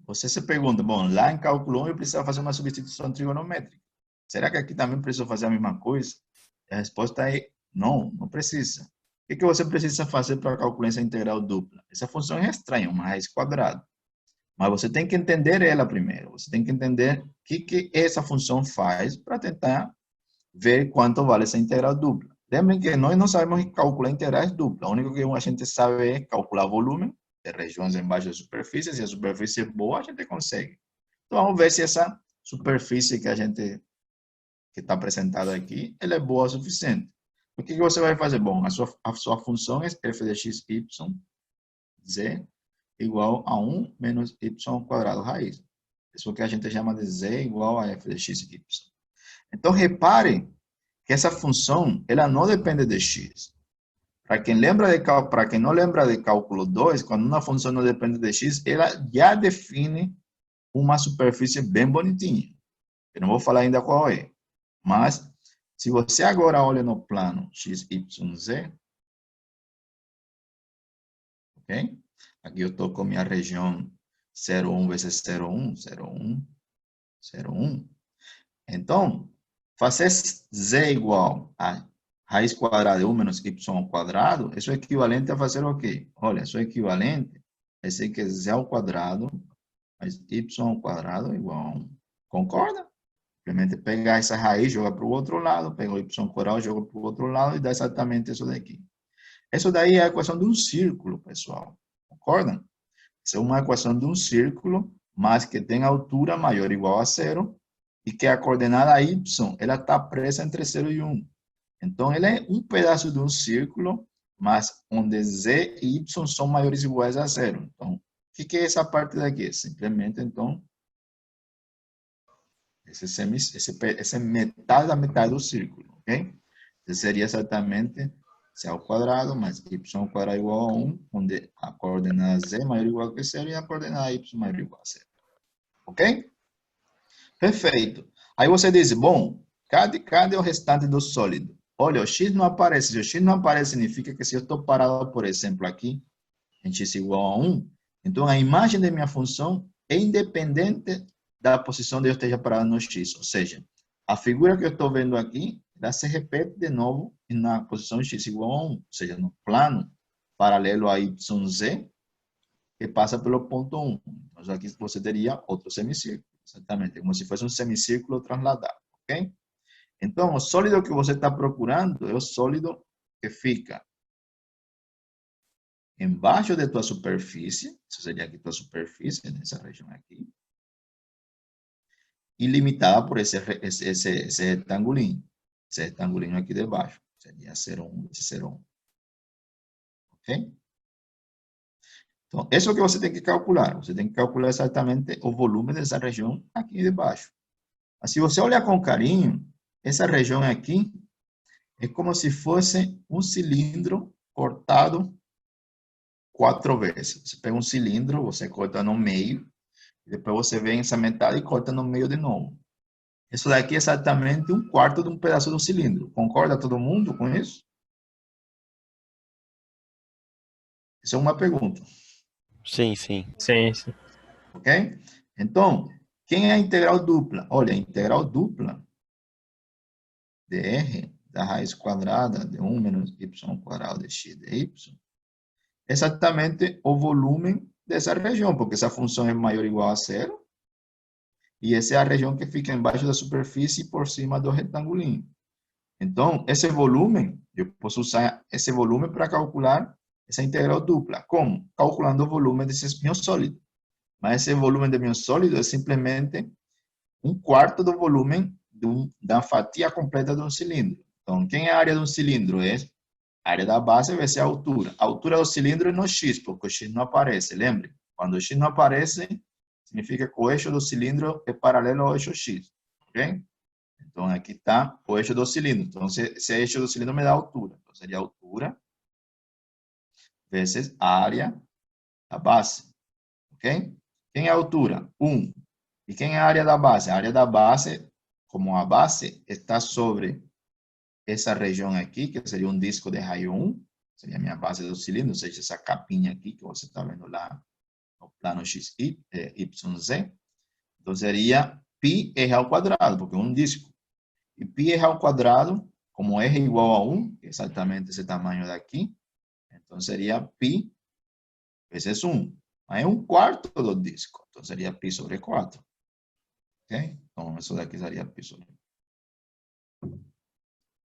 você se pergunta, bom, lá em cálculo 1 eu precisava fazer uma substituição trigonométrica. Será que aqui também preciso fazer a mesma coisa? E a resposta é não, não precisa. O que você precisa fazer para calcular essa integral dupla? Essa função é estranha, uma raiz quadrada. Mas você tem que entender ela primeiro. Você tem que entender o que essa função faz para tentar ver quanto vale essa integral dupla. Lembrem que nós não sabemos calcular integrais duplas. O único que a gente sabe é calcular volume, ter regiões embaixo da superfície. Se a superfície é boa, a gente consegue. Então, vamos ver se essa superfície que a gente que está apresentada aqui, ela é boa o suficiente. O que você vai fazer? Bom, a sua função é f de x, y, z, igual a 1 menos y ao quadrado raiz. Isso que a gente chama de z igual a f de x, y. Então, repare que essa função, ela não depende de x. Para quem não lembra de cálculo 2, quando uma função não depende de x, ela já define uma superfície bem bonitinha. Eu não vou falar ainda qual é. Mas, se você agora olha no plano x, y, z, ok? Aqui eu estou com minha região 0,1 vezes 0,1, 0,1, 0,1. Então, fazer z igual a raiz quadrada de 1 menos y ao quadrado, isso é equivalente a fazer o quê? Olha, isso é equivalente a dizer que z ao quadrado mais y ao quadrado é igual a 1. Concorda? Simplesmente pegar essa raiz, joga para o outro lado, pega o y ao quadrado, joga para o outro lado e dá exatamente isso daqui. Isso daí é a equação de um círculo, pessoal. Concordam? Essa é uma equação de um círculo, mas que tem altura maior ou igual a 0 e que a coordenada y, ela está presa entre 0 e 1. Então, ele é um pedaço de um círculo, mas onde z e y são maiores ou iguais a 0. Então, o que é essa parte daqui? Simplesmente, então, essa é metade da metade do círculo, ok? Então, seria exatamente z ao quadrado mais y ao quadrado igual a 1, onde a coordenada z é maior ou igual a 0 e a coordenada y maior ou igual a 0. Ok? Perfeito. Aí você diz, bom, cadê o restante do sólido? Olha, o x não aparece. Se o x não aparece, significa que se eu estou parado, por exemplo, aqui, em x igual a 1, então a imagem da minha função é independente da posição de eu esteja parado no x. Ou seja, a figura que eu estou vendo aqui, ela se repete de novo na posição x igual a 1. Ou seja, no plano paralelo a yz, que passa pelo ponto 1. Então, aqui você teria outro semicírculo. Exatamente, como se fosse um semicírculo trasladado. Ok? Então, o sólido que você está procurando é o sólido que fica embaixo de tua superfície, isso seria aqui tua superfície, nessa região aqui, e limitada por esse retangulinho. Esse retangulinho aqui de baixo. Seria 0,1 esse 0,1. Ok? Então, isso é o que você tem que calcular. Você tem que calcular exatamente o volume dessa região aqui de baixo. Mas se você olhar com carinho, essa região aqui é como se fosse um cilindro cortado 4 vezes. Você pega um cilindro, você corta no meio, e depois você vem essa metade e corta no meio de novo. Isso daqui é exatamente um quarto de um pedaço do cilindro. Concorda todo mundo com isso? Isso é uma pergunta. Sim, sim. Sim, sim. Ok? Então, quem é a integral dupla? Olha, a integral dupla de r da raiz quadrada de 1 menos y ao quadrado de x de y é exatamente o volume dessa região, porque essa função é maior ou igual a 0, e essa é a região que fica embaixo da superfície e por cima do retangulinho. Então, esse volume, eu posso usar esse volume para calcular essa integral dupla. Como? Calculando o volume desse meu sólido. Mas esse volume do meu sólido é simplesmente um quarto do volume da fatia completa de um cilindro. Então, quem é a área de um cilindro? É a área da base vai ser a altura. A altura do cilindro é no x, porque o x não aparece, lembre? Quando o x não aparece, significa que o eixo do cilindro é paralelo ao eixo x, ok? Então, aqui está o eixo do cilindro. Então, esse eixo do cilindro me dá a altura. Então, seria a altura vezes a área da base, ok? Quem é a altura? 1. E quem é a área da base? A área da base, como a base está sobre essa região aqui, que seria um disco de raio 1, seria a minha base do cilindro, ou seja, essa capinha aqui que você está vendo lá no plano x, y, z. Então, seria πr ao quadrado, porque é um disco. E πr ao quadrado, como r igual a 1, que é exatamente esse tamanho daqui, então seria π vezes 1. Mas é um quarto do disco, então seria π sobre 4. Ok? Então, isso daqui seria π sobre 4.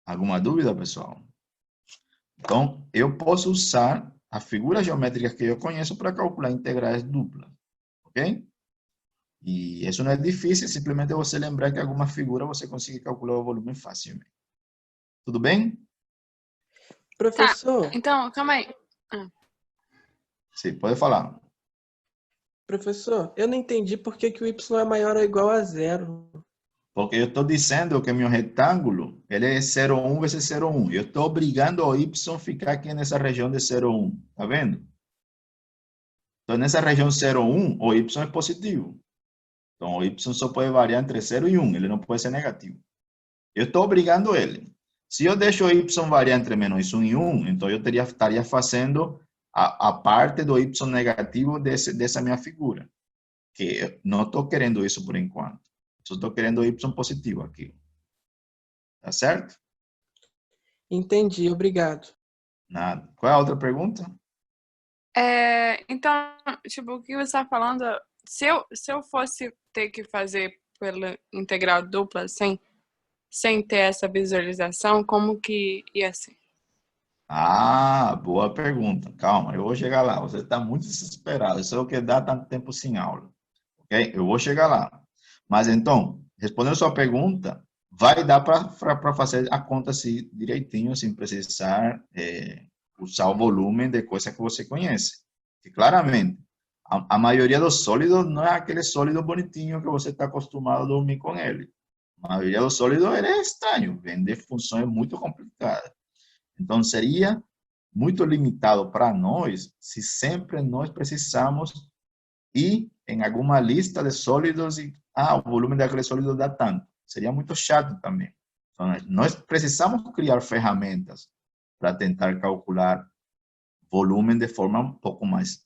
Alguma dúvida, pessoal? Então, eu posso usar as figuras geométricas que eu conheço para calcular integrais duplas, ok? E isso não é difícil, simplesmente você lembrar que alguma figura você consegue calcular o volume facilmente. Tudo bem? Professor, Então, calma aí. Sim, pode falar. professor, eu não entendi por que que o y é maior ou igual a zero. Porque eu estou dizendo que meu retângulo, ele é 0,1 vezes 0,1. Eu estou obrigando o y a ficar aqui nessa região de 0,1. Tá vendo? Então, nessa região 0,1, o y é positivo. Então, o y só pode variar entre 0 e 1. Ele não pode ser negativo. Eu estou obrigando ele. Se eu deixo o y variar entre menos 1 e 1, então eu estaria fazendo a parte do y negativo dessa minha figura. Que eu não estou querendo isso por enquanto. Só estou querendo o y positivo aqui. Tá certo? Entendi, obrigado. Nada. Qual é a outra pergunta? Então, tipo, o que você está falando, se eu fosse ter que fazer pela integral dupla sem ter essa visualização, como que ia ser? Ah, boa pergunta. Calma, eu vou chegar lá. Você está muito desesperado. Isso é o que dá tanto tempo sem aula. Ok? Eu vou chegar lá. Mas então, respondendo a sua pergunta, vai dar para fazer a conta assim, direitinho, sem precisar usar o volume de coisa que você conhece. E claramente, a maioria dos sólidos não é aquele sólido bonitinho que você está acostumado a dormir com ele. A maioria dos sólidos ele é estranho, vem de funções muito complicadas. Então, seria muito limitado para nós se sempre nós precisamos ir em alguma lista de sólidos e, o volume daquele sólido dá tanto. Seria muito chato também. Então, nós precisamos criar ferramentas para tentar calcular volume de forma um pouco mais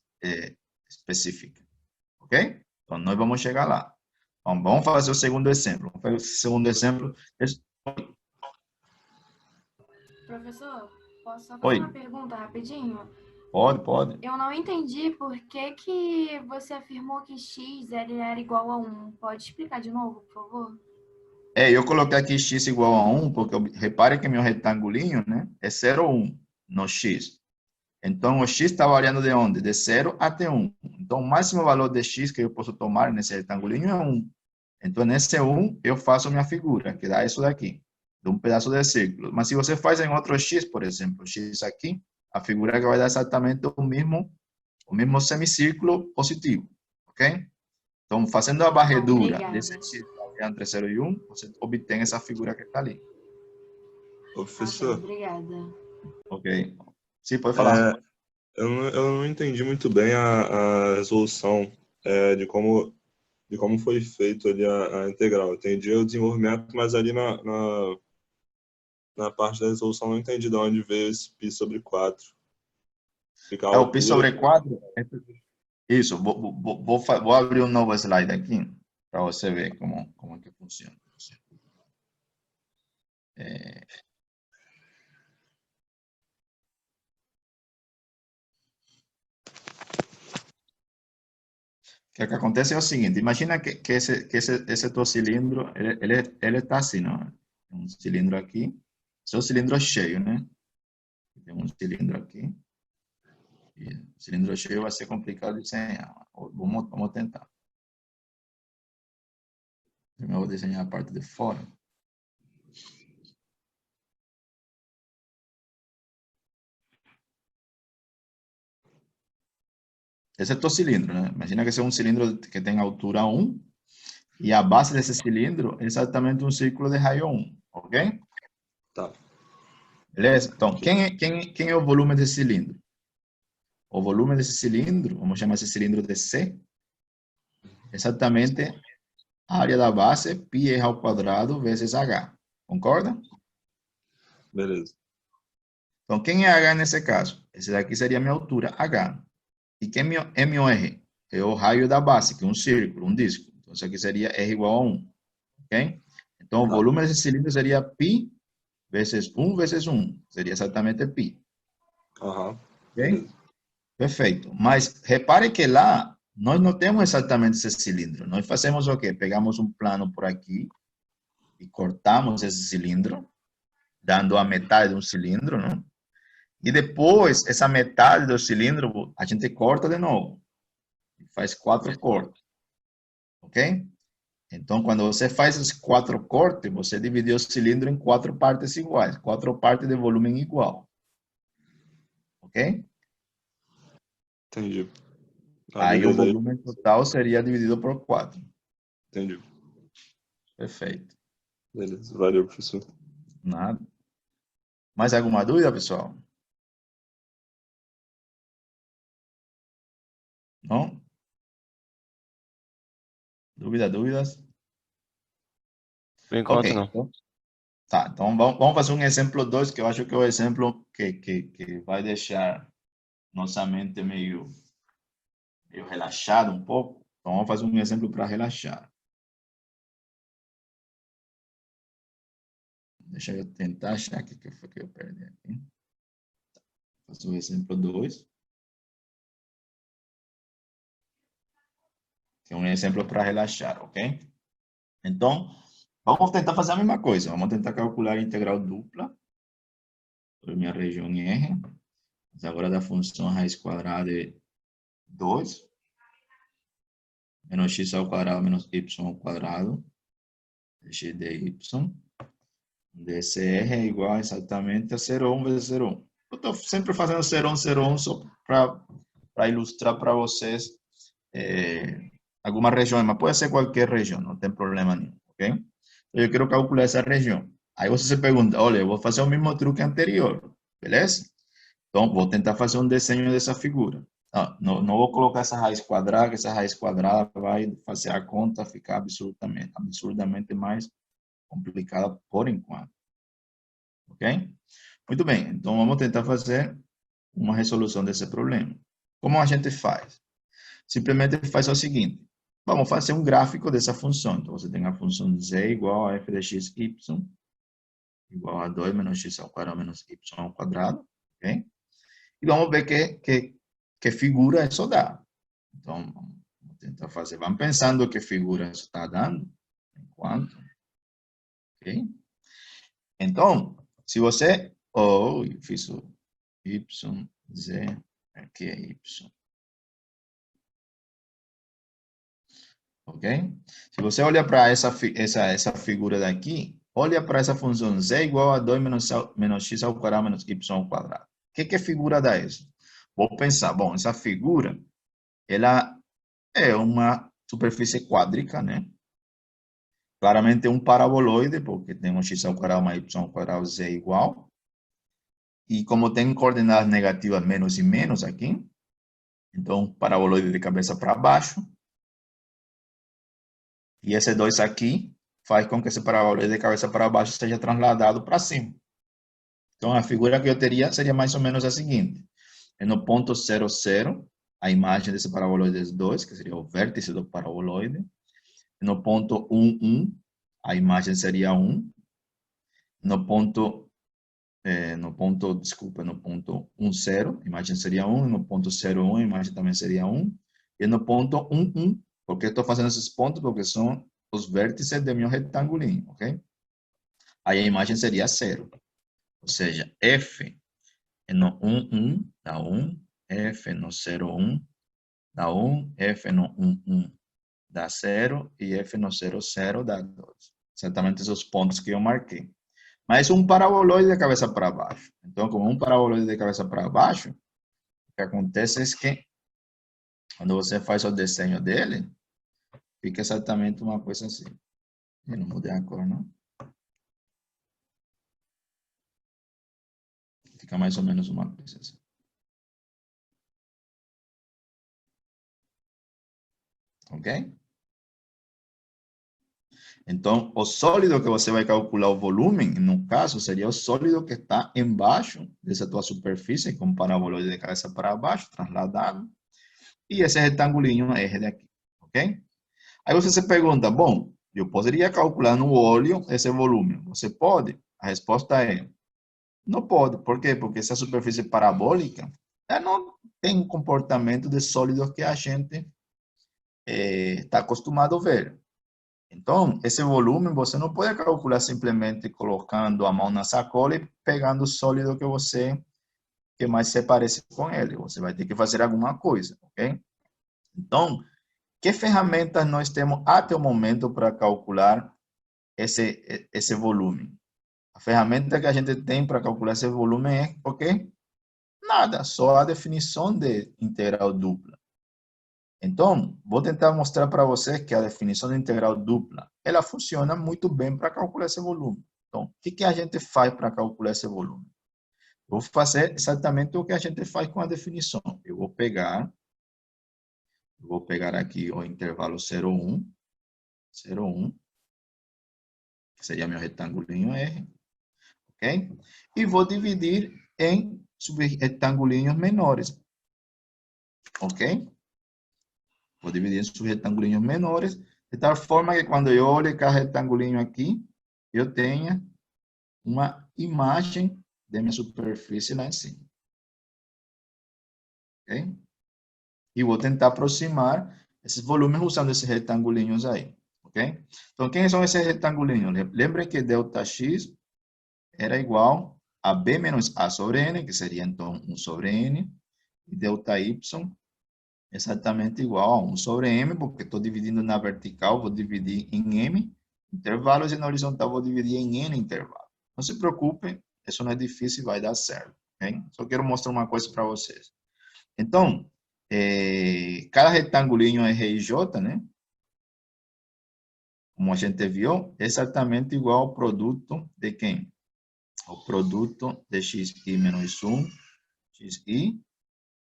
específica. Ok? Então, nós vamos chegar lá. Então, vamos fazer o segundo exemplo. O segundo exemplo é... Professor, posso só fazer Oi. uma pergunta rapidinho? Pode. Eu não entendi por que você afirmou que x ele era igual a 1. Pode explicar de novo, por favor? Eu coloquei aqui x igual a 1, porque repare que meu retangulinho, né, é 0, 1 no x. Então, o x está variando de onde? De 0 até 1. Então, o máximo valor de x que eu posso tomar nesse retangulinho é 1. Então, nesse 1, eu faço minha figura, que dá isso daqui, de um pedaço de círculo. Mas se você faz em outro x, por exemplo, x aqui, a figura que vai dar exatamente o mesmo semicírculo positivo, ok? Então, fazendo a varredura Obrigada. desse x entre 0 e 1, você obtém essa figura que está ali. Ô, professor, Obrigada. Ok? Sim, pode falar. eu não entendi muito bem a resolução de como foi feito ali a integral. Eu entendi o desenvolvimento, mas ali na parte da resolução eu não entendi de onde veio esse π sobre 4. Fica O π sobre 4? Isso, vou abrir um novo slide aqui, para você ver como é que funciona. O que acontece é o seguinte, imagina que esse teu cilindro, ele está assim, não? Um cilindro aqui, esse é o cilindro cheio, né? Tem um cilindro aqui. E o cilindro cheio vai ser complicado de desenhar. Vamos tentar. Primeiro eu vou desenhar a parte de fora. Esse é o teu cilindro, né? Imagina que esse é um cilindro que tem altura 1 e a base desse cilindro é exatamente um círculo de raio 1, ok? Tá. Beleza? Então, quem é o volume desse cilindro? O volume desse cilindro, vamos chamar esse cilindro de C, exatamente a área da base, πr ao quadrado vezes h. Concorda? Beleza. Então, quem é h nesse caso? Esse daqui seria a minha altura, h. E quem é meu r? É o raio da base, que é um círculo, um disco. Então, isso aqui seria r igual a 1. Ok? Então, o volume desse cilindro seria π vezes 1 vezes 1. Seria exatamente π. Aham. Ok? Perfeito. Mas repare que lá, nós não temos exatamente esse cilindro. Nós fazemos o quê? Pegamos um plano por aqui e cortamos esse cilindro, dando a metade de um cilindro, não? E depois, essa metade do cilindro, a gente corta de novo. Faz 4 cortes. Ok? Então, quando você faz esses 4 cortes, você dividiu o cilindro em 4 partes iguais. 4 partes de volume igual. Ok? Entendi. Aí o Beleza. volume total seria dividido por 4. Entendi. Perfeito. Beleza. Valeu, professor. Nada. Mais alguma dúvida, pessoal? Não? Dúvidas? Por enquanto, Ok. não. Então, tá, então vamos fazer um exemplo 2, que eu acho que é o exemplo que vai deixar nossa mente meio relaxada um pouco. Então, vamos fazer um exemplo para relaxar. Deixa eu tentar achar o que foi que eu perdi aqui. Fazer o exemplo 2. Que é um exemplo para relaxar, ok? Então, vamos tentar fazer a mesma coisa. Vamos tentar calcular a integral dupla sobre minha região R. Mas agora da função raiz quadrada de 2 menos x ao quadrado menos y ao quadrado de x dy. Desse R é igual exatamente a 0,1 vezes 0,1. Eu estou sempre fazendo 0,1, 0,1 só para ilustrar para vocês alguma região, mas pode ser qualquer região, não tem problema nenhum, ok? Então, eu quero calcular essa região. Aí você se pergunta, olha, eu vou fazer o mesmo truque anterior, beleza? Então, vou tentar fazer um desenho dessa figura. Não vou colocar essa raiz quadrada, que essa raiz quadrada vai fazer a conta ficar absurdamente mais complicada por enquanto. Ok? Muito bem, então vamos tentar fazer uma resolução desse problema. Como a gente faz? Simplesmente faz o seguinte, vamos fazer um gráfico dessa função. Então, você tem a função z igual a f de x, y, igual a 2 menos x ao quadrado menos y ao quadrado, ok? E vamos ver que figura isso dá. Então, vamos tentar fazer. Vamos pensando que figura isso está dando, enquanto, ok? Então, se você, eu fiz o y, z, aqui é y. Ok? Se você olha para essa figura daqui, olha para essa função z igual a 2 menos x ao quadrado menos y ao quadrado. O que figura dá isso? Vou pensar, bom, essa figura, ela é uma superfície quádrica, né? Claramente é um paraboloide, porque tem um x ao quadrado mais y ao quadrado, z igual. E como tem coordenadas negativas menos e menos aqui, então paraboloide de cabeça para baixo. E esse 2 aqui faz com que esse paraboloide de cabeça para baixo seja trasladado para cima. Então, a figura que eu teria seria mais ou menos a seguinte. No ponto 0, 0, a imagem desse paraboloide 2, que seria o vértice do paraboloide. No ponto 1, 1, a imagem seria 1. No ponto 1, 0, a imagem seria 1. No ponto 0, 1, a imagem também seria 1. E no ponto 1, 1, porque estou fazendo esses pontos? Porque são os vértices do meu retangulinho, ok? Aí a imagem seria 0. Ou seja, F no 1, 1 dá 1, F no 0, 1 dá 1, F no 1, 1 dá 0 e F no 0, 0 dá 2. Exatamente esses pontos que eu marquei. Mas um paraboloide de cabeça para baixo. Então, como um paraboloide de cabeça para baixo, o que acontece é que quando você faz o desenho dele, fica exatamente uma coisa assim. Eu não mudei a cor, não. Fica mais ou menos uma coisa assim. Ok? Então, o sólido que você vai calcular o volume, no caso, seria o sólido que está embaixo dessa tua superfície, com paraboloide de cabeça para baixo, trasladado. E esse retangulinho é esse daqui, ok? Aí você se pergunta, bom, eu poderia calcular no óleo esse volume? Você pode? A resposta é, não pode. Por quê? Porque essa superfície parabólica, ela não tem o comportamento de sólidos que a gente está acostumado a ver. Então, esse volume você não pode calcular simplesmente colocando a mão na sacola e pegando o sólido que você que mais se parece com ele. Você vai ter que fazer alguma coisa, ok? Então, que ferramentas nós temos até o momento para calcular esse volume? A ferramenta que a gente tem para calcular esse volume é o quê? Nada, só a definição de integral dupla. Então, vou tentar mostrar para vocês que a definição de integral dupla, ela funciona muito bem para calcular esse volume. Então, o que a gente faz para calcular esse volume? Vou fazer exatamente o que a gente faz com a definição. Eu vou pegar aqui o intervalo 0,1, que seria meu retangulinho R, ok? E vou dividir em subretangulinhos menores, ok? Vou dividir em subretangulinhos menores, de tal forma que quando eu olhe cada retangulinho aqui, eu tenha uma imagem da minha superfície lá em cima. Ok? E vou tentar aproximar esses volumes usando esses retangulinhos aí. Ok? Então, quem são esses retangulinhos? Lembrem que ΔX era igual a B menos A sobre N, que seria então 1 sobre N, e ΔY exatamente igual a 1 sobre M, porque estou dividindo na vertical, vou dividir em M intervalos, e na horizontal vou dividir em N intervalos. Não se preocupem, isso não é difícil e vai dar certo. Okay? Só quero mostrar uma coisa para vocês. Então, cada retangulinho é R e J, né? Como a gente viu, é exatamente igual ao produto de quem? O produto de xi menos 1, xi,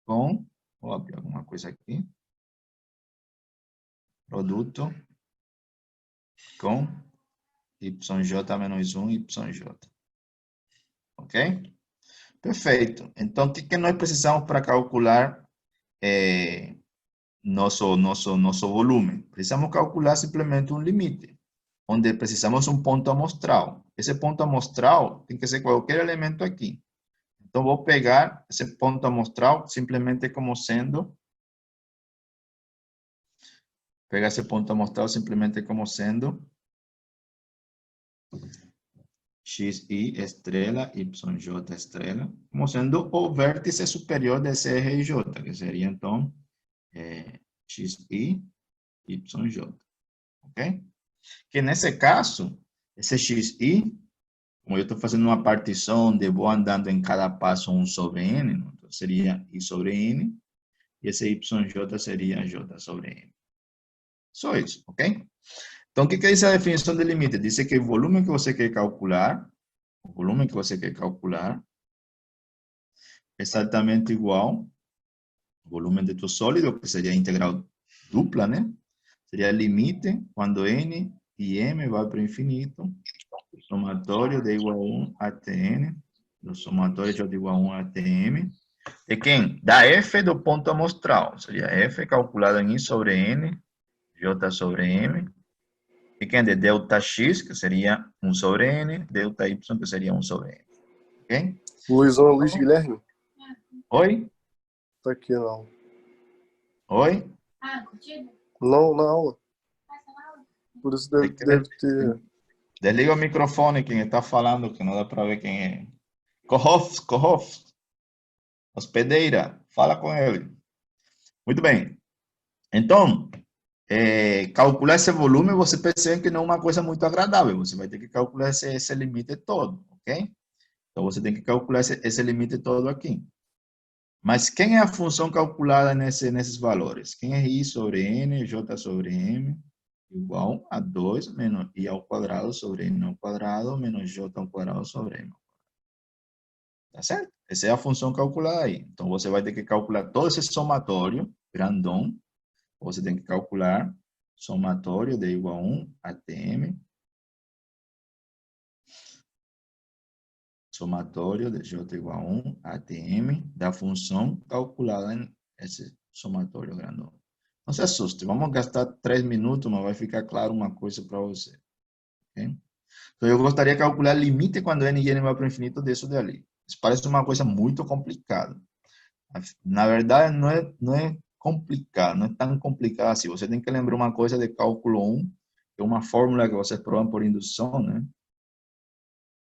com, vou abrir alguma coisa aqui, produto com yj menos 1, yj. Ok? Perfeito. Então, o que nós precisamos para calcular nosso volume? Precisamos calcular simplesmente um limite, onde precisamos um ponto amostral. Esse ponto amostral tem que ser qualquer elemento aqui. Então, vou pegar esse ponto amostral simplesmente como sendo... Pegar esse ponto amostral simplesmente como sendo xi estrela, yj estrela, como sendo o vértice superior desse R e J, que seria então xi, yj, ok? Que nesse caso, esse xi, como eu estou fazendo uma partição onde vou andando em cada passo 1 sobre n, então seria i sobre n, e esse yj seria j sobre n. Só isso, ok? Então, o que diz a definição de limite? Diz que o volume que você quer calcular, é exatamente igual ao volume de tu sólido, que seria a integral dupla, né? Seria limite quando n e m vai para o infinito, o somatório de igual a 1 até n, o somatório de igual a 1 até m, de quem? Da f do ponto amostral, seria f calculado em i sobre n, j sobre m, e quem? De ΔX, que seria 1 sobre n, ΔY, que seria 1 sobre n. Ok? Luizão, Luiz Guilherme? Oi? Tá aqui na aula. Oi? Não, na aula. Por isso deve ter... Desliga o microfone quem está falando, que não dá para ver quem é. Korhoff. Hospedeira, fala com ele. Muito bem. Então, calcular esse volume, você percebe que não é uma coisa muito agradável. Você vai ter que calcular esse limite todo, ok? Então, você tem que calcular esse limite todo aqui. Mas quem é a função calculada nesses valores? Quem é i sobre n, j sobre m, igual a 2 menos i ao quadrado sobre n ao quadrado, menos j ao quadrado sobre m. Tá certo? Essa é a função calculada aí. Então, você vai ter que calcular todo esse somatório grandão. Você tem que calcular somatório de igual a 1 até m. Somatório de j igual a 1 até m da função calculada nesse somatório grandão. Não se assuste, vamos gastar 3 minutos, mas vai ficar claro uma coisa para você. Okay? Então, eu gostaria de calcular o limite quando n e n vai para o infinito disso dali. Isso parece uma coisa muito complicada. Na verdade, não é complicado, não é tão complicado assim. Você tem que lembrar uma coisa de cálculo 1, que é uma fórmula que vocês provam por indução, né?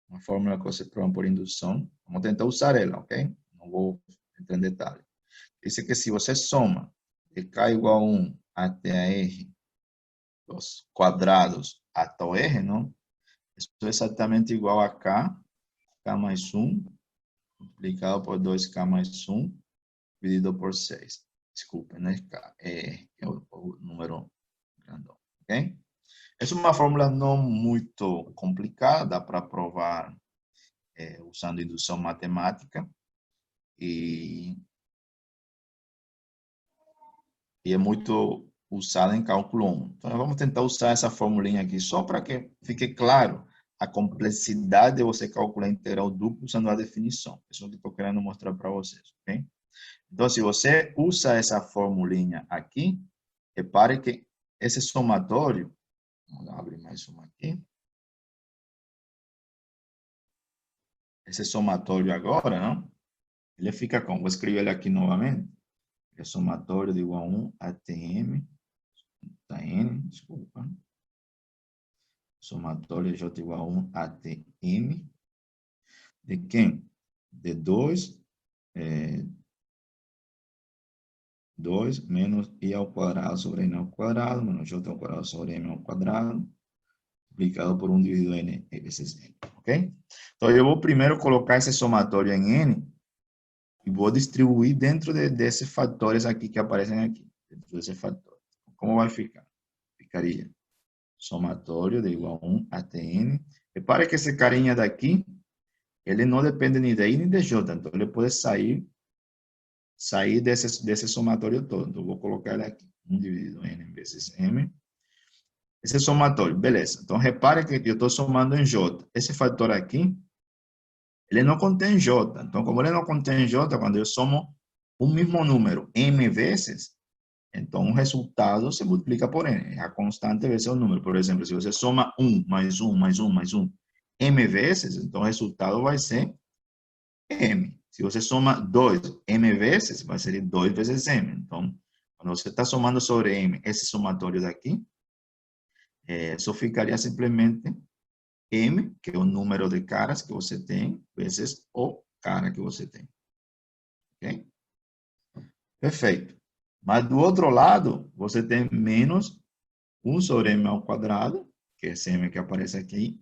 Uma fórmula que vocês provam por indução. Vamos tentar usar ela, ok? não vou entrar em detalhe. Diz que se você soma de K igual a 1 até a R, os quadrados até o R, não? Isso é exatamente igual a K mais 1, multiplicado por 2K mais 1, dividido por 6. Desculpa, né? K, que é o número grandão, ok? Essa é uma fórmula não muito complicada para provar usando indução matemática e é muito usada em cálculo 1. Então, vamos tentar usar essa formulinha aqui só para que fique claro a complexidade de você calcular a integral dupla usando a definição. Isso é o que estou querendo mostrar para vocês, ok? Então, se você usa essa formulinha aqui, repare que esse somatório, vamos abrir mais uma aqui. Esse somatório agora, não? Ele fica como? Vou escrever ele aqui novamente. É somatório de igual a 1 até m, tá n, desculpa. Somatório j igual a 1 até m. De quem? De 2 menos i ao quadrado sobre n ao quadrado, menos j ao quadrado sobre m ao quadrado, multiplicado por 1 dividido n vezes n, ok? Então, eu vou primeiro colocar esse somatório em n e vou distribuir dentro desses fatores aqui que aparecem aqui, dentro desse fator. Como vai ficar? Ficaria somatório de igual a 1 até n. Repare que esse carinha daqui, ele não depende nem de i nem de j, então ele pode sair desse somatório todo. Então, eu vou colocar ele aqui, 1 dividido n vezes m. Esse somatório, beleza. Então, repare que eu estou somando em j. Esse fator aqui, ele não contém j. Então, como ele não contém j, quando eu somo um mesmo número m vezes, então o resultado se multiplica por n. A constante vezes o número. Por exemplo, se você soma 1 mais 1 mais 1 mais 1 m vezes, então o resultado vai ser m. Se você soma 2 m vezes, vai ser 2 vezes m. Então, quando você está somando sobre m, esse somatório daqui, só ficaria simplesmente m, que é o número de caras que você tem, vezes o cara que você tem. Ok? Perfeito. Mas do outro lado, você tem menos 1 sobre m ao quadrado, que é esse m que aparece aqui,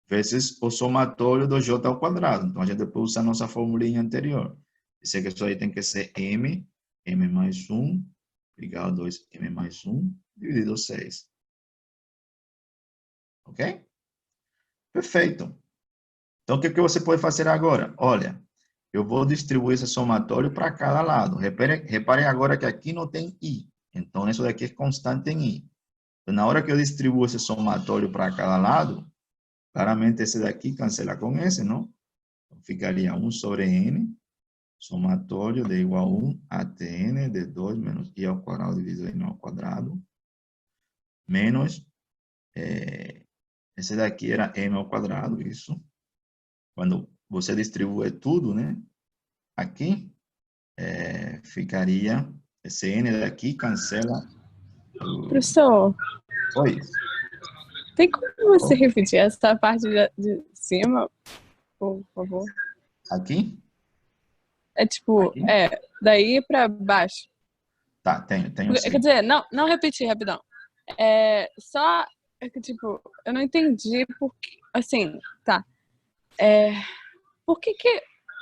vezes o somatório do j ao quadrado. Então, a gente depois usa a nossa formulinha anterior. Dizer que isso aí tem que ser m mais 1, igual a 2m mais 1, dividido 6. Ok? Perfeito. Então, o que você pode fazer agora? Olha, eu vou distribuir esse somatório para cada lado. Reparem agora que aqui não tem i. Então, isso daqui é constante em i. Então, na hora que eu distribuo esse somatório para cada lado, claramente esse daqui cancela com esse, não? Então, ficaria 1 sobre n, somatório de igual a 1 até n de 2 menos i ao quadrado dividido em n ao quadrado, menos, esse daqui era m ao quadrado, isso. Quando você distribui tudo, né? Aqui, ficaria, esse n daqui cancela. Professor, Oi. tem como você repetir essa parte de cima, por favor? Aqui? É tipo, Aqui? daí para baixo. Tá, tenho sim. Quer dizer, não repetir, rapidão. Só, que tipo, eu não entendi porque, assim, tá. Por que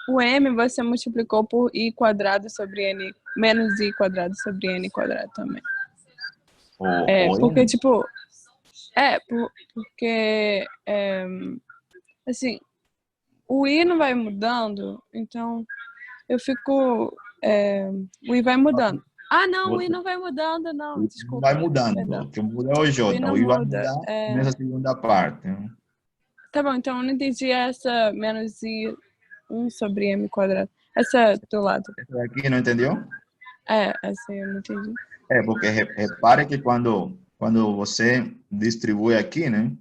o m você multiplicou por i quadrado sobre n, menos i quadrado sobre n quadrado também? Porque, N? tipo, porque, assim, o i não vai mudando, então eu fico, o i vai mudando. Ah, não, o i não vai mudando, não, desculpa. Vai mudando, Perdão. o que muda é o j, O i não o i vai muda, mudar nessa segunda parte. Tá bom, então eu não entendi essa menos i 1 sobre m quadrado. Essa do lado. Essa daqui não entendeu? Essa eu não entendi. Porque repare que quando você distribui aqui, né?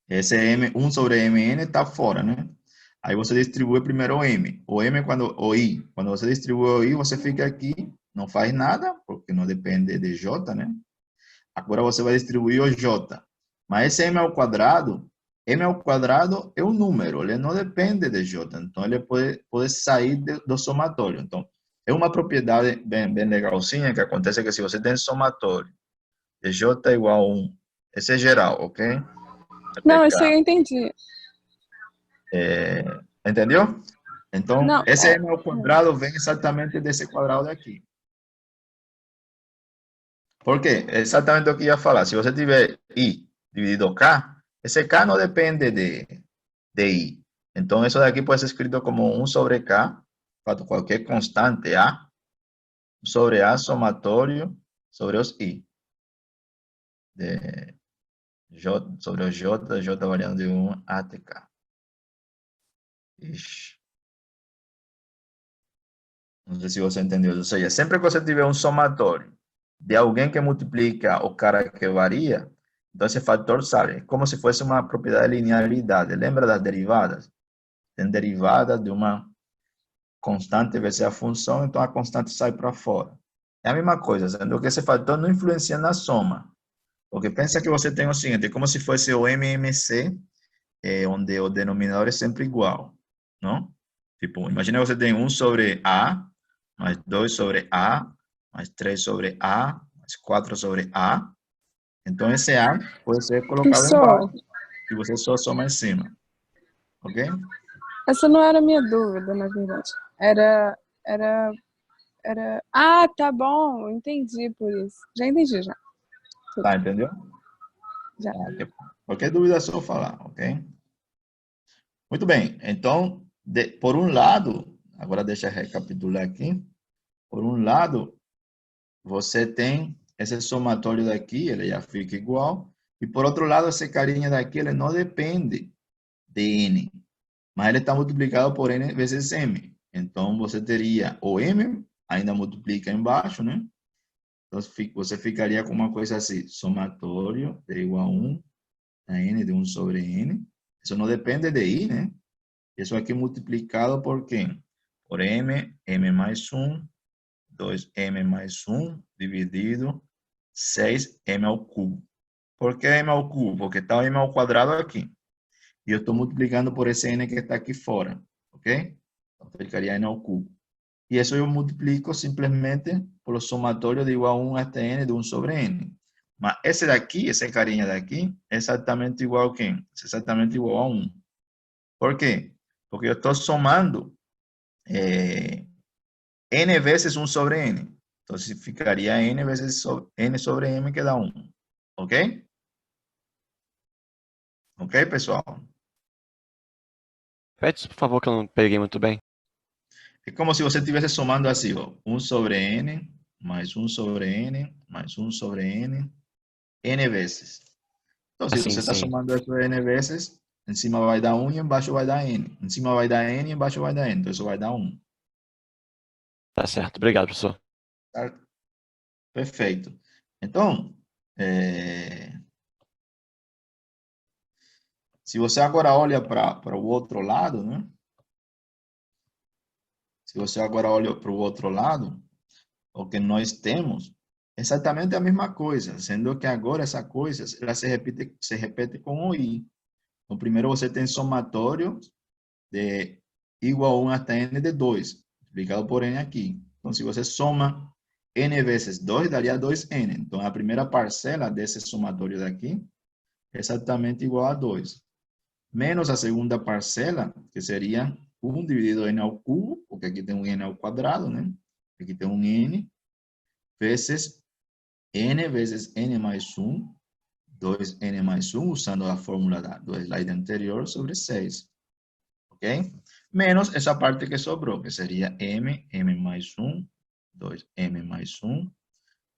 Esse m, 1 sobre mn está fora, né? Aí você distribui primeiro o m. O i. Quando você distribui o i, você fica aqui, não faz nada, porque não depende de j, né? Agora você vai distribuir o j. Mas esse m ao quadrado, M ao quadrado é um número, ele não depende de J, então ele pode sair do somatório. Então, é uma propriedade bem legalzinha que acontece que se você tem somatório de J igual a 1, esse é geral, ok? Não, isso aí eu entendi. Entendeu? Então, Não, esse M ao quadrado vem exatamente desse quadrado daqui. Por quê? É exatamente o que eu ia falar. Se você tiver I dividido K, esse K não depende de I. Então, isso daqui pode ser escrito como 1 sobre K, para qualquer constante A, sobre A somatório sobre os I. De J, sobre o J, J variando de 1 até K. Ixi. Não sei se você entendeu. Ou seja, sempre que você tiver um somatório de alguém que multiplica o cara que varia, então esse fator sale. É como se fosse uma propriedade de linearidade. Lembra das derivadas? Tem derivada de uma constante vezes a função, então a constante sai para fora. É a mesma coisa, sendo que esse fator não influencia na soma. Porque pensa que você tem o seguinte, é como se fosse o MMC, onde o denominador é sempre igual, não? Tipo, imagina que você tem 1 sobre A, mais 2 sobre A, mais 3 sobre A, mais 4 sobre A. Então, esse A pode ser colocado Professor, embaixo e você só soma em cima. Ok? essa não era a minha dúvida, na verdade. Era... Ah, tá bom, entendi por isso. Já entendi, já. Tá, entendeu? Já. Qualquer dúvida é só falar, ok? Muito bem. Então, por um lado, agora deixa eu recapitular aqui. Por um lado, você tem esse somatório daqui, ele já fica igual. E por outro lado, esse carinha daqui, ele não depende de n, mas ele está multiplicado por n vezes m. Então, você teria o m, ainda multiplica embaixo, né? Então, você ficaria com uma coisa assim, somatório é igual a 1 a n de 1 sobre n. Isso não depende de i, né? Isso aqui multiplicado por quem? Por m, m mais 1, 2m mais 1, dividido 6m ao cubo. Por que m ao cubo? Porque está o m ao quadrado aqui. E eu estou multiplicando por esse n que está aqui fora. Ok? Então, ficaria n ao cubo. E isso eu multiplico simplesmente pelo somatório de igual a 1 até n de 1 sobre n. Mas esse daqui, esse carinha daqui, é exatamente igual a quem? É exatamente igual a 1. Por quê? Porque eu estou somando n vezes 1 sobre n. Então, ficaria n vezes n sobre m, que dá 1. Ok? Ok, pessoal? Repete, por favor, que eu não peguei muito bem. É como se você estivesse somando assim, ó, 1 sobre n, mais 1 sobre n, mais 1 sobre n vezes. Então, se Assim, você está sim. somando isso n vezes, em cima vai dar 1 e embaixo vai dar n. Em cima vai dar n e embaixo vai dar n. Então, isso vai dar 1. Tá certo. Obrigado, professor. Certo? Perfeito. Então, se você agora olha para o outro lado, né? Se você agora olha para o outro lado, o que nós temos é exatamente a mesma coisa, sendo que agora essa coisa ela se repete com o i. Então, primeiro você tem somatório de igual a 1 até n de 2, multiplicado por n aqui. Então, se você soma n vezes 2, daria 2n. Então, a primeira parcela desse somatório daqui é exatamente igual a 2. Menos a segunda parcela, que seria 1 dividido n ao cubo, porque aqui tem um n ao quadrado, né? Aqui tem um n, vezes n vezes n mais 1, 2n mais 1, usando a fórmula do slide anterior, sobre 6. Ok? Menos essa parte que sobrou, que seria m mais 1, 2m mais 1,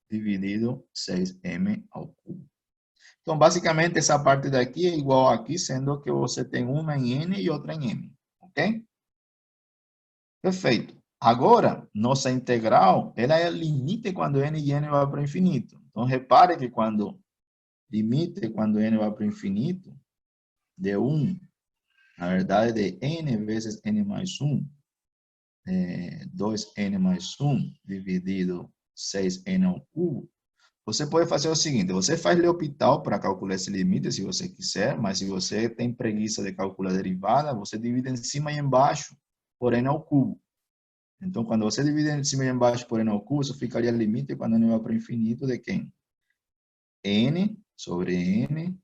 dividido 6m ao cubo. Então, basicamente, essa parte daqui é igual aqui, sendo que você tem uma em n e outra em m. Ok? Perfeito. Agora, nossa integral, ela é limite quando n e n vai para o infinito. Então, repare que quando limite, quando n vai para o infinito, de 1, na verdade, de n vezes n mais 1, 2n mais 1, dividido 6n ao cubo, você pode fazer o seguinte, você faz L'Hopital para calcular esse limite, se você quiser, mas se você tem preguiça de calcular a derivada, você divide em cima e embaixo por n ao cubo. Então, quando você divide em cima e embaixo por n ao cubo, isso ficaria limite quando n vai para o infinito de quem? N sobre n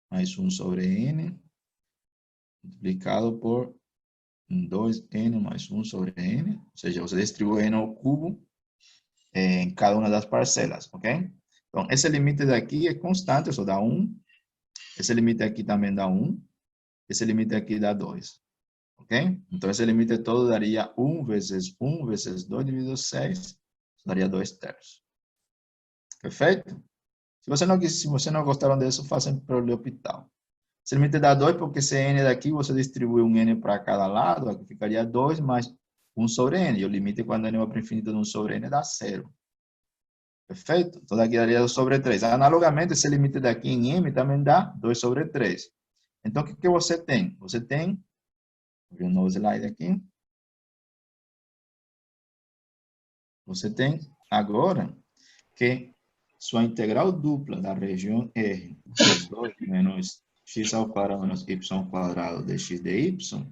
mais 1 sobre n, multiplicado por 2n mais 1 sobre n, ou seja, você distribui n ao cubo em cada uma das parcelas, ok? Então, esse limite daqui é constante, só dá 1. Esse limite aqui também dá 1. Esse limite aqui dá 2. Ok? Então, esse limite todo daria 1 vezes 1 vezes 2 dividido 6, daria 2 terços. Perfeito? Se você não gostaram disso, façam para o L'Hopital. Esse limite dá 2 porque esse n daqui, você distribui um n para cada lado, aqui ficaria 2 mais 1 sobre n. E o limite quando n vai para o infinito de 1 sobre n dá 0. Perfeito? Então, daqui daria 2 sobre 3. Analogamente, esse limite daqui em m também dá 2 sobre 3. Então, o que você tem? Você tem, vou ver um novo slide aqui. Você tem agora que sua integral dupla da região R, que é 2 menos x ao quadrado menos y ao quadrado de x de y,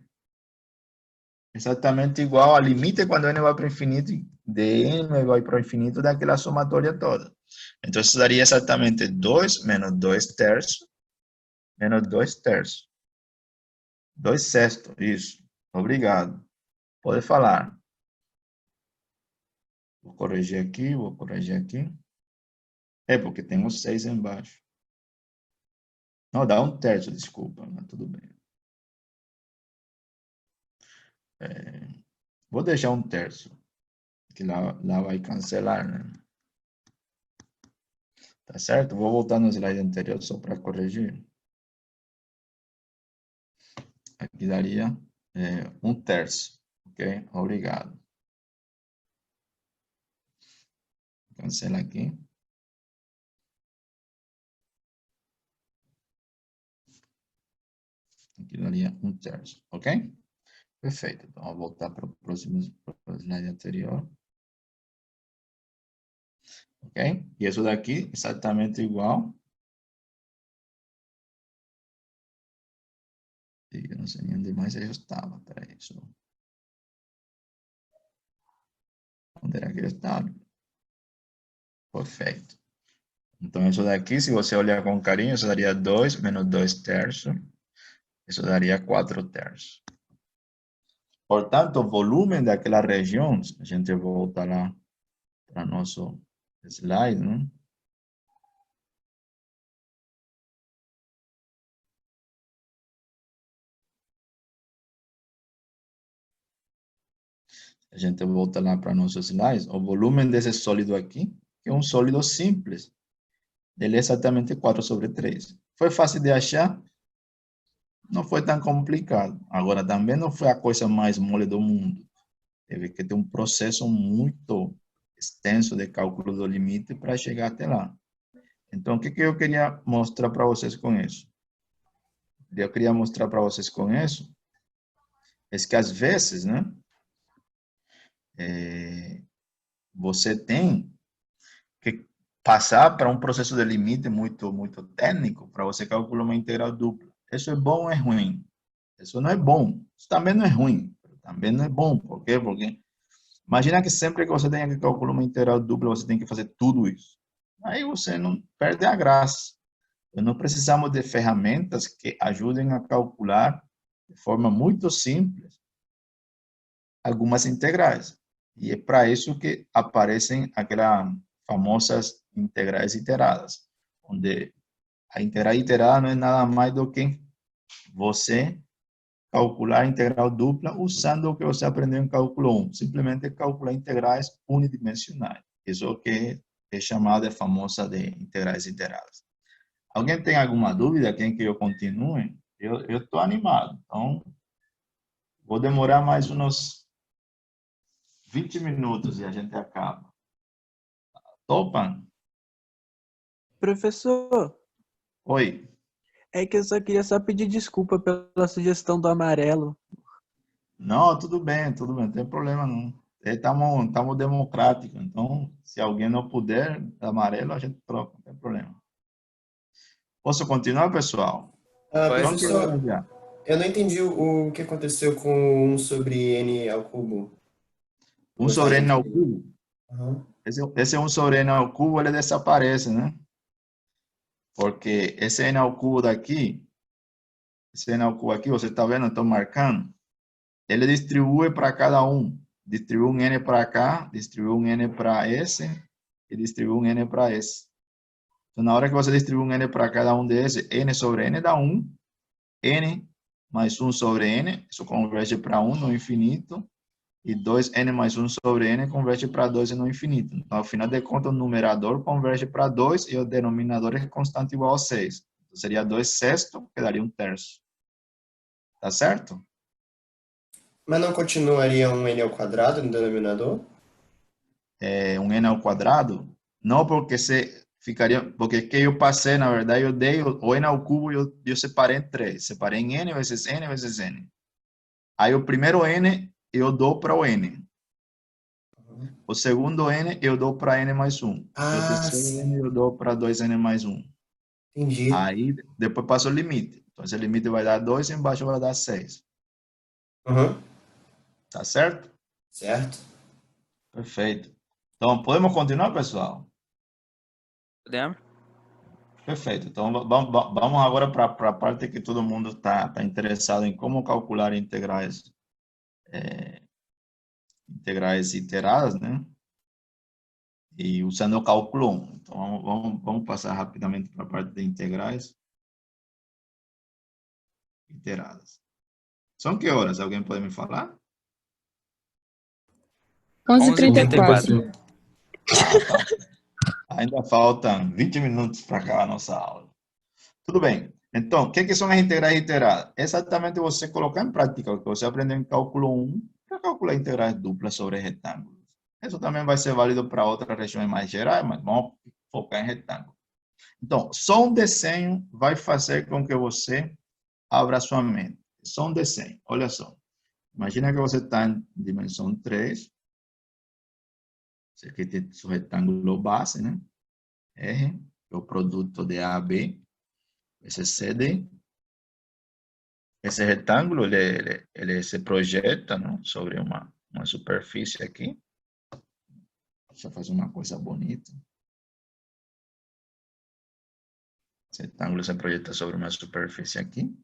exatamente igual ao limite quando n vai para o infinito de n vai para o infinito daquela somatória toda. Então, isso daria exatamente 2 menos 2 terços, menos 2 terços. 2 sextos, isso. Obrigado. Pode falar. Vou corrigir aqui, vou corrigir aqui. É, porque tem os 6 embaixo. Não, dá 1 terço, desculpa, mas tudo bem. Vou deixar 1 terço, que lá vai cancelar, né? Tá certo? Vou voltar no slide anterior só para corrigir. Aqui daria 1 terço, ok? Obrigado. Cancela aqui. Aqui daria 1 terço, ok? Perfeito. Então, vou voltar para o próximo slide anterior. Ok? E isso daqui, exatamente igual. Eu não sei nem onde mais eu estava. Peraí, isso. Onde era que eu estava? Perfeito. Então, isso daqui, se você olhar com carinho, isso daria 2 menos 2 terços. Isso daria 4 terços. Portanto, o volume daquela região, a gente volta lá para nosso slide, né? A gente volta lá para nossos slides. O volume desse sólido aqui, que é um sólido simples, ele é exatamente 4 sobre 3. Foi fácil de achar? Não foi tão complicado. Agora, também não foi a coisa mais mole do mundo. Teve que ter um processo muito extenso de cálculo do limite para chegar até lá. Então, o que eu queria mostrar para vocês com isso? Eu queria mostrar para vocês com isso é que, às vezes, né, você tem que passar para um processo de limite muito técnico para você calcular uma integral dupla. Isso é bom ou é ruim? Isso não é bom. Isso também não é ruim. Também não é bom. Por quê? Porque imagina que sempre que você tenha que calcular uma integral dupla, você tem que fazer tudo isso. Aí você não perde a graça. Não precisamos de ferramentas que ajudem a calcular de forma muito simples algumas integrais. E é para isso que aparecem aquelas famosas integrais iteradas, onde a integral iterada não é nada mais do que você calcular a integral dupla usando o que você aprendeu em cálculo 1, simplesmente calcular integrais unidimensionais. Isso é o que é chamado de famosa de integrais iteradas. Alguém tem alguma dúvida? Quem que eu continue? Eu estou animado, então vou demorar mais uns 20 minutos e a gente acaba. Topa? Professor, Oi. é que eu só queria pedir desculpa pela sugestão do amarelo. Não, tudo bem, não tem problema não. Estamos democráticos, então, se alguém não puder, amarelo, a gente troca, não tem problema. Posso continuar, pessoal? Pode, Só que pode. Professor, já. eu não entendi o que aconteceu com 1 sobre n ao cubo. 1 Você sobre n ao entendeu? cubo. Aham. Esse 1 sobre n ao cubo, ele desaparece, né? Porque esse n ao cubo daqui, esse n ao cubo aqui, você está vendo? Estou marcando. Ele distribui para cada um. Distribui um n para cá, distribui um n para esse e distribui um n para esse. Então, na hora que você distribui um n para cada um desses, n sobre n dá 1. N mais 1 sobre n, isso converte para 1 no infinito. E 2n mais 1 sobre n converte para 2 no infinito. Então, ao final de contas, o numerador converte para 2 e o denominador é constante igual a 6. Então, seria 2 sextos, que daria 1 terço. Tá certo? Mas não continuaria um n ao quadrado no denominador? Um n ao quadrado? Não, porque você ficaria... Porque que eu passei, na verdade, eu dei o n ao cubo e eu separei em 3. Separei em n vezes n vezes n. Aí o primeiro n eu dou para o n. O segundo n eu dou para n mais 1. E o terceiro n eu dou para 2n mais 1. Entendi. Aí, depois passa o limite. Então, esse limite vai dar 2 e embaixo vai dar 6. Tá certo? Certo. Perfeito. Então, podemos continuar, pessoal? Podemos? Perfeito. Então, vamos agora para a parte que todo mundo está interessado em como calcular integrais iteradas, né? E usando o cálculo 1. Então, vamos passar rapidamente para a parte de integrais iteradas. São que horas? Alguém pode me falar? 11h34. Ainda faltam 20 minutos para acabar a nossa aula. Tudo bem. Então, o que são as integrais iteradas? É exatamente você colocar em prática o que você aprendeu em cálculo 1 para calcular integrais duplas sobre retângulos. Isso também vai ser válido para outras regiões mais gerais, mas vamos focar em retângulo. Então, só um desenho vai fazer com que você abra sua mente. Só um desenho. Olha só. Imagina que você está em dimensão 3. Você aqui tem seu retângulo base, né? R, que é o produto de A a B. Esse CD. Esse retângulo, ele se projeta, né, sobre uma superfície aqui. Deixa eu fazer uma coisa bonita. Esse retângulo se projeta sobre uma superfície aqui.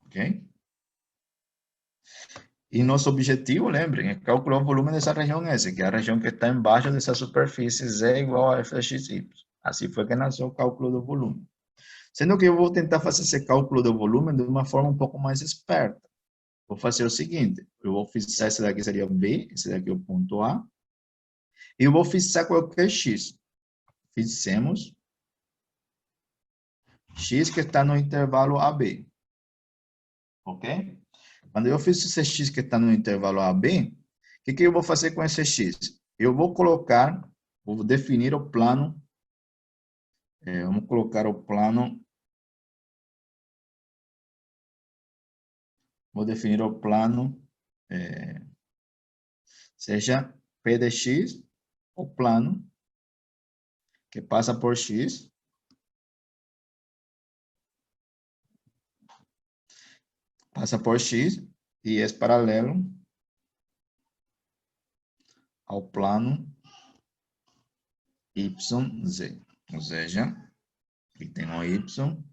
Ok? E nosso objetivo, lembrem, é calcular o volume dessa região S, que é a região que está embaixo dessa superfície Z igual a f de xy. Assim foi que nasceu o cálculo do volume. Sendo que eu vou tentar fazer esse cálculo do volume de uma forma um pouco mais esperta. Vou fazer o seguinte, eu vou fixar esse daqui seria B, esse daqui é o ponto A, e eu vou fixar qualquer X. Fixemos X que está no intervalo AB. Ok? Quando eu fiz esse X que está no intervalo AB, o que eu vou fazer com esse X? Eu vou colocar, vou definir o plano, vamos colocar o plano, vou definir o plano, seja P de X, o plano, que passa por X, passa por X e é paralelo ao plano YZ. Ou seja, aqui tem o Y,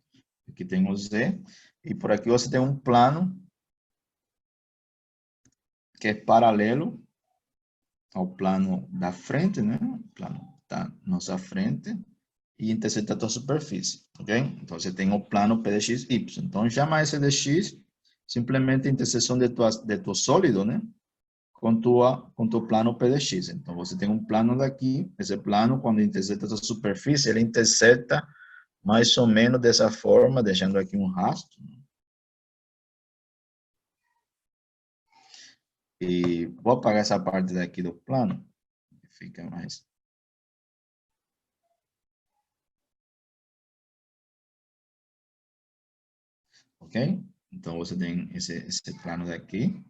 aqui tem o Z, e por aqui você tem um plano que é paralelo ao plano da frente, né? O plano da nossa frente, e interseta a tua superfície, ok? Então, você tem o plano P de X, Y. Então, chama esse de X simplesmente a interseção de tu sólido, né? Com tu plano P de X. Então, você tem um plano daqui, esse plano, quando interseta a tua superfície, ele interseta mais ou menos dessa forma, deixando aqui um rastro. E vou apagar essa parte daqui do plano, fica mais ok? Então, você tem esse plano daqui.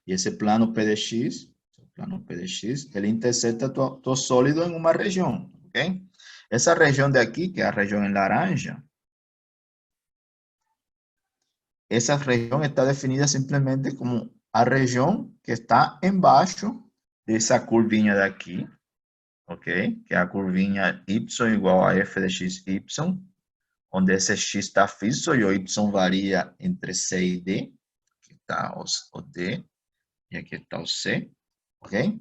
E esse plano P de X, ele interseta tu sólido em uma região, ok? Essa região daqui, que é a região em laranja, essa região está definida simplesmente como a região que está embaixo dessa curvinha daqui, ok? Que é a curvinha y igual a f de x y, onde esse x está fixo e o y varia entre C e D. Aqui está o D e aqui está o C, ok?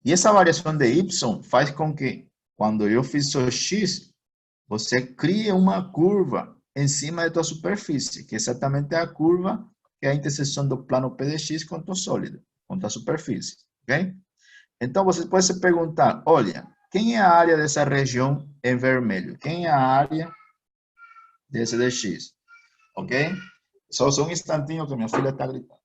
E essa variação de y faz com que, quando eu fixo o x, você crie uma curva em cima da tua superfície, que exatamente é a curva que é a interseção do plano P de x com o sólido, com a superfície, ok? Então, você pode se perguntar, olha, quem é a área dessa região em vermelho? Quem é a área desse dx? Ok? Só um instantinho que minha filha está gritando.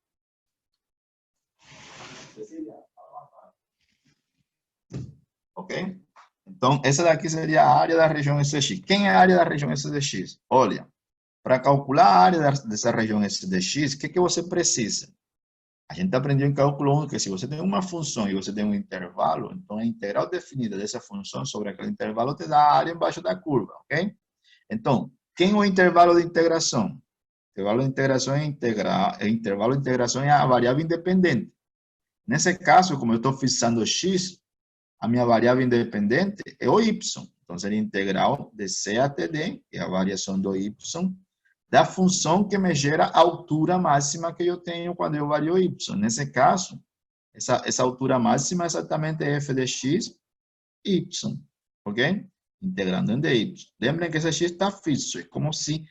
Ok? Então, essa daqui seria a área da região SX. Quem é a área da região SDX? Olha, para calcular a área dessa região SDX, o que você precisa? A gente aprendeu em cálculo 1 que se você tem uma função e você tem um intervalo, então a integral definida dessa função sobre aquele intervalo te dá a área embaixo da curva, ok? Então, quem é o intervalo de integração? O intervalo de integração intervalo de integração é a variável independente. Nesse caso, como eu estou fixando x, a minha variável independente é o y. Então, seria integral de C até D, que é a variação do y, da função que me gera a altura máxima que eu tenho quando eu vario y. Nesse caso, essa altura máxima é exatamente f de x, y. Ok? Integrando em dy. Lembrem que esse x está fixo. É como se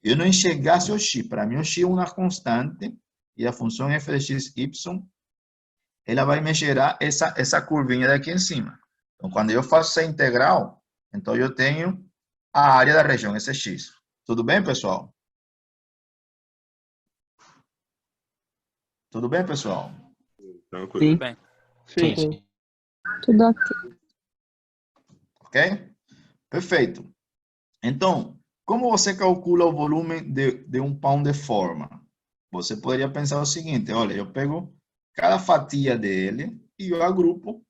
eu não enxergasse o x. Para mim, o x é uma constante e a função f de x, y, ela vai me gerar essa curvinha daqui em cima. Então, quando eu faço essa integral, então eu tenho a área da região SX. Tudo bem, pessoal? Tudo bem, pessoal? Tranquilo. Sim. Bem, Sim. Sim. Tudo ok. Ok? Perfeito. Então, como você calcula o volume de um pão de forma? Você poderia pensar o seguinte, olha, eu pego cada fatia dele e eu agrupo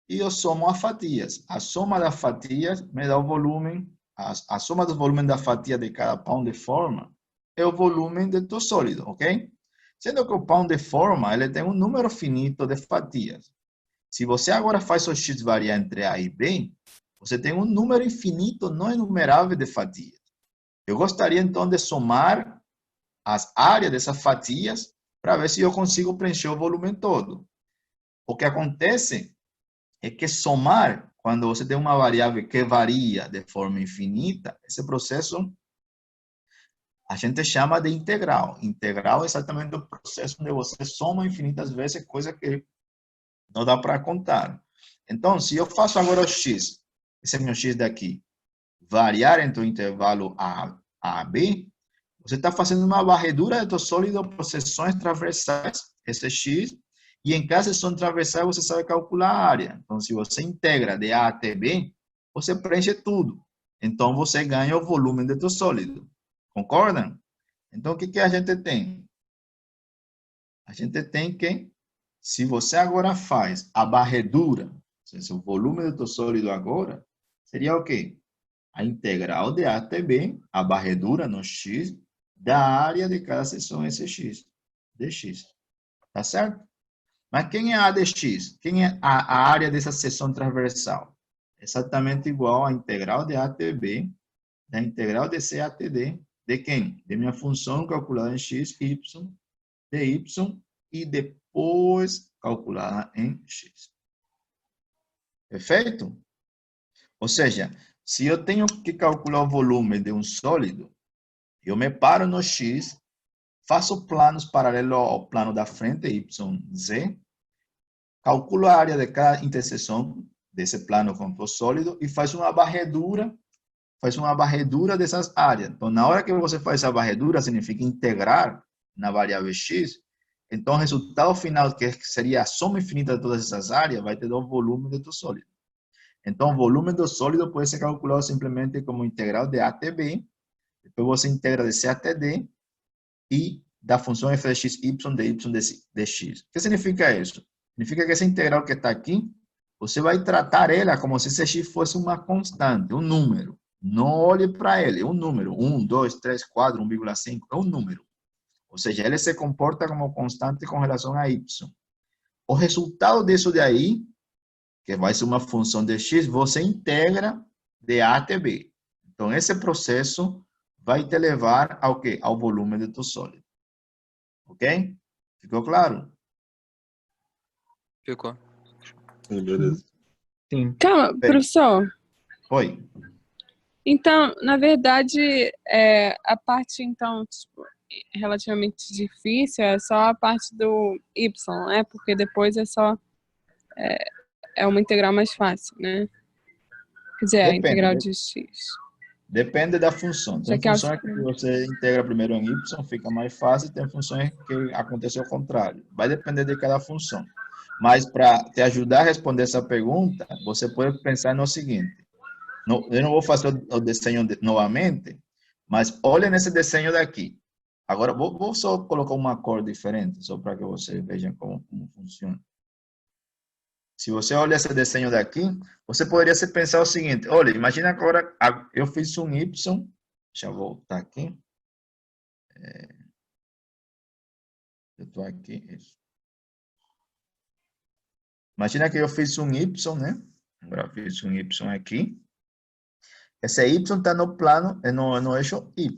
e eu somo as fatias. A soma das fatias me dá o volume, a soma do volume da fatia de cada pão de forma é o volume de teu sólido, ok? Sendo que o pão de forma, ele tem um número finito de fatias. Se você agora faz o x variar entre A e B, você tem um número infinito, não enumerável de fatias. Eu gostaria, então, de somar as áreas dessas fatias para ver se eu consigo preencher o volume todo. O que acontece é que somar, quando você tem uma variável que varia de forma infinita, esse processo a gente chama de integral. Integral é exatamente o processo onde você soma infinitas vezes, coisa que não dá para contar. Então, se eu faço agora o x, esse é meu x daqui, variar entre o intervalo A a B, você está fazendo uma varredura de teu sólido por seções transversais, esse x, e em cada seção transversal você sabe calcular a área. Então, se você integra de A até B, você preenche tudo. Então, você ganha o volume de teu sólido. Concordam? Então, o que a gente tem? A gente tem que, se você agora faz a varredura, o volume do teu sólido agora, seria o quê? A integral de A até B, a varredura no x, da área de cada seção SX, dx. Tá certo? Mas quem é a dx? Quem é a área dessa seção transversal? Exatamente igual à integral de A até B, da integral de C até D, de quem? De minha função calculada em x, y, dy, e depois calculada em x. Perfeito? Ou seja, se eu tenho que calcular o volume de um sólido, eu me paro no x, faço planos paralelos ao plano da frente, y, z, calculo a área de cada interseção desse plano com o sólido e faz uma varredura dessas áreas. Então, na hora que você faz essa varredura, significa integrar na variável x, então o resultado final, que seria a soma infinita de todas essas áreas, vai te dar o volume do teu sólido. Então, o volume do sólido pode ser calculado simplesmente como integral de A até B, Depois você integra de C até D e da função f de x, y de x. O que significa isso? Significa que essa integral que está aqui, você vai tratar ela como se esse x fosse uma constante, um número. Não olhe para ele, é um número. 1, 2, 3, 4, 1,5, é um número. Ou seja, ele se comporta como constante com relação a y. O resultado disso daí, que vai ser uma função de x, você integra de A até B. Então, esse processo vai te levar ao quê? Ao volume de teu sólido. Ok? Ficou claro? Ficou. Beleza. Sim. Calma, professor. Oi. Então, na verdade, a parte, então, tipo, relativamente difícil é só a parte do y, né? Porque depois é uma integral mais fácil, né? Quer dizer, a integral de x. Depende da função. Tem Já que funções que você integra primeiro em y, fica mais fácil, tem funções que aconteceu ao contrário. Vai depender de cada função. Mas para te ajudar a responder essa pergunta, você pode pensar no seguinte. Eu não vou fazer o desenho novamente, mas olha nesse desenho daqui. Agora, vou só colocar uma cor diferente, só para que você veja como funciona. Se você olha esse desenho daqui, você poderia se pensar o seguinte, olha, imagina agora, eu fiz um y, deixa eu voltar aqui. Eu estou aqui, isso. Imagina que eu fiz um y, né? Agora eu fiz um y aqui. Esse y está no plano, no eixo y,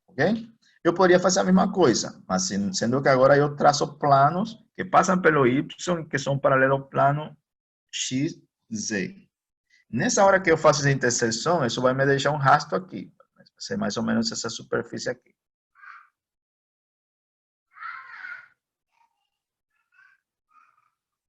ok? Eu poderia fazer a mesma coisa, mas sendo que agora eu traço planos que passam pelo y, que são paralelos ao plano x, z. Nessa hora que eu faço essa interseção, isso vai me deixar um rastro aqui. Vai ser mais ou menos essa superfície aqui.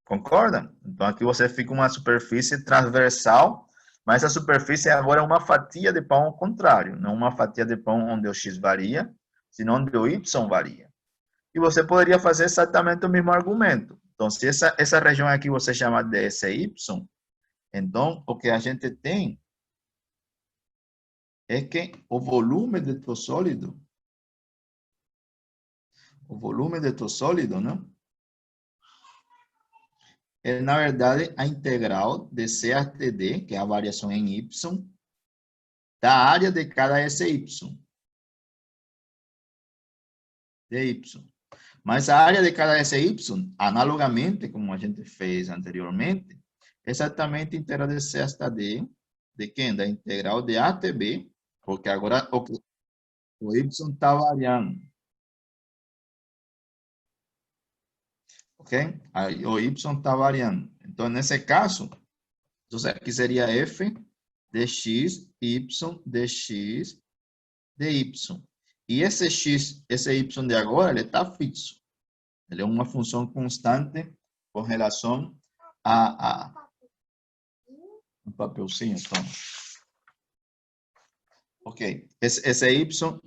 Concorda? Então aqui você fica uma superfície transversal, mas a superfície agora é uma fatia de pão ao contrário, não uma fatia de pão onde o x varia, senão onde o y varia. E você poderia fazer exatamente o mesmo argumento. Então, se essa região aqui você chama de SY, então o que a gente tem é que o volume de teu sólido, né? É, na verdade, a integral de C até D, que é a variação em Y, da área de cada SY. De Y. Mas a área de cada SY, analogamente, como a gente fez anteriormente, é exatamente a integral de C até D, de quem? Da integral de A até B, porque agora o Y está variando. Ok? Aí o Y está variando. Então, nesse caso, aqui seria F de X, Y de X, de Y. E esse X, esse Y de agora, ele está fixo. Ele é uma função constante com relação a um papelzinho. Então. Ok. Esse Y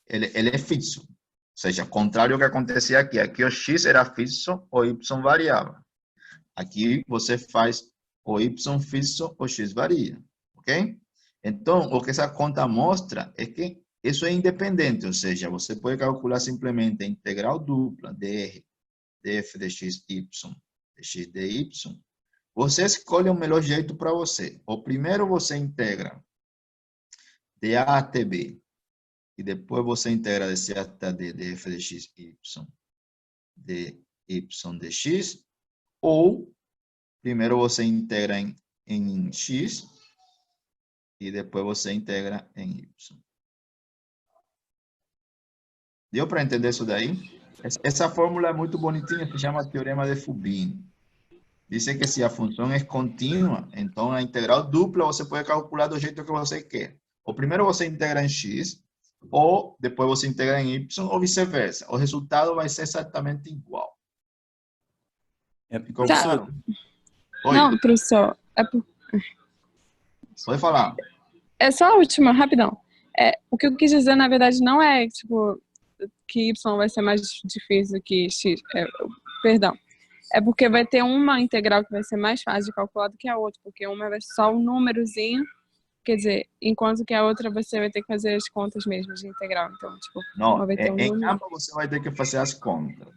ele é fixo. Ou seja, contrário ao que acontecia aqui. Aqui o X era fixo, o Y variava. Aqui você faz o Y fixo, o X varia. Ok? Então, o que essa conta mostra é que isso é independente. Ou seja, você pode calcular simplesmente a integral dupla de R, de F de X, Y, de X, de Y. Você escolhe o melhor jeito para você. O primeiro você integra de A até B. E depois você integra de C até D, de F de X, Y, de Y de X. Ou, primeiro você integra em X e depois você integra em Y. Deu para entender isso daí? Essa fórmula é muito bonitinha, se chama Teorema de Fubini. Diz que se a função é contínua, então a integral dupla você pode calcular do jeito que você quer. Ou primeiro você integra em X, ou depois você integra em Y, ou vice-versa. O resultado vai ser exatamente igual. Ficou claro? Oi. Não, professor. Pode falar. É só a última, rapidão. O que eu quis dizer, na verdade, não é tipo, que Y vai ser mais difícil que X. Perdão. É porque vai ter uma integral que vai ser mais fácil de calcular do que a outra, porque uma vai ser só um númerozinho Quer dizer, enquanto que a outra você vai ter que fazer as contas mesmo de integral. Então, tipo, Não, uma vai ter um em número. ambas você vai ter que fazer as contas.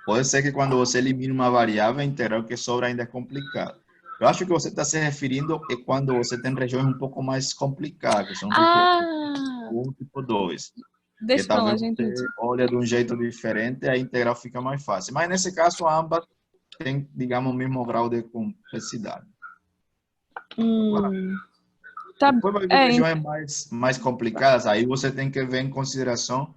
Pode ser que quando você elimina uma variável, a integral que sobra ainda é complicada. Eu acho que você está se referindo a quando você tem regiões um pouco mais complicadas, que são tipo Ah! 1, tipo 2. Que Deixa pra lá, talvez já entendi. você olha de um jeito diferente, a integral fica mais fácil. Mas nesse caso, ambas têm, digamos, o mesmo grau de complexidade. Tá, Depois vai vir regiões mais complicadas, aí você tem que ver em consideração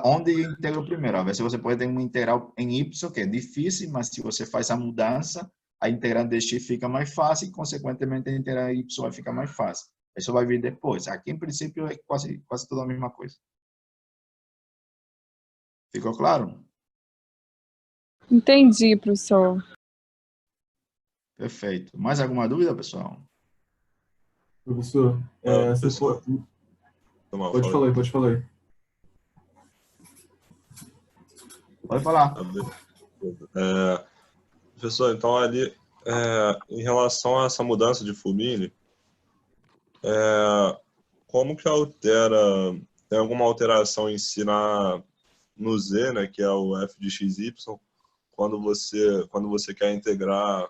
onde eu integro primeiro. A vezes você pode ter uma integral em y, que é difícil, mas se você faz a mudança, a integral de x fica mais fácil e, consequentemente, a integral de y vai ficar mais fácil. Isso vai vir depois. Aqui, em princípio, é quase tudo a mesma coisa. Ficou claro? Entendi, professor. Perfeito. Mais alguma dúvida, pessoal? Professor, se for... Pode falar aí. Pode falar. Professor, então ali, em relação a essa mudança de Fubini, como que altera, tem alguma alteração em si no Z, né, que é o f de xy, quando você quer integrar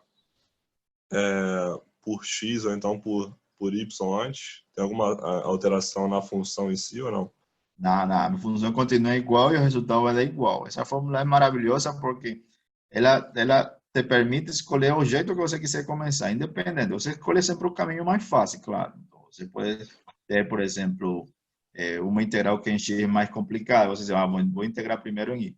por x ou então por y antes? Tem alguma alteração na função em si ou não? Não, a função continua igual e o resultado vai dar igual. Essa fórmula é maravilhosa porque ela te permite escolher o jeito que você quiser começar, independente. Você escolhe sempre o caminho mais fácil, claro. Então, você pode ter, por exemplo, uma integral que em x é mais complicada. Você diz, vou integrar primeiro em y.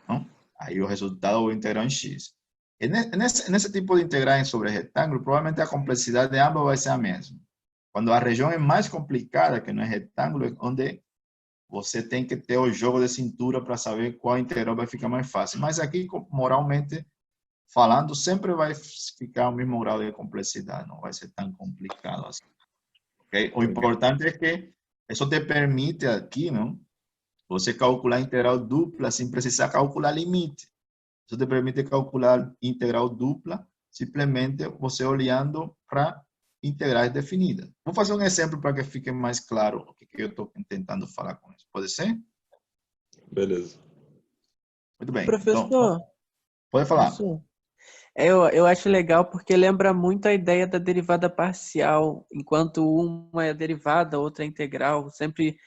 Não? Aí o resultado eu vou integrar em x. E nesse tipo de integral sobre retângulo, provavelmente a complexidade de ambas vai ser a mesma. Quando a região é mais complicada, que não é retângulo, é onde você tem que ter o jogo de cintura para saber qual integral vai ficar mais fácil. Mas aqui, moralmente falando, sempre vai ficar o mesmo grau de complexidade, não vai ser tão complicado assim. Okay? O importante é que isso te permite aqui, não? Você calcular integral dupla sem precisar calcular limite. Isso te permite calcular integral dupla simplesmente você olhando para integrais definidas. Vou fazer um exemplo para que fique mais claro o que eu estou tentando falar com isso. Pode ser? Beleza. Muito bem. Professor, então, pode falar. Professor, eu acho legal porque lembra muito a ideia da derivada parcial, enquanto uma é derivada, a outra é integral, sempre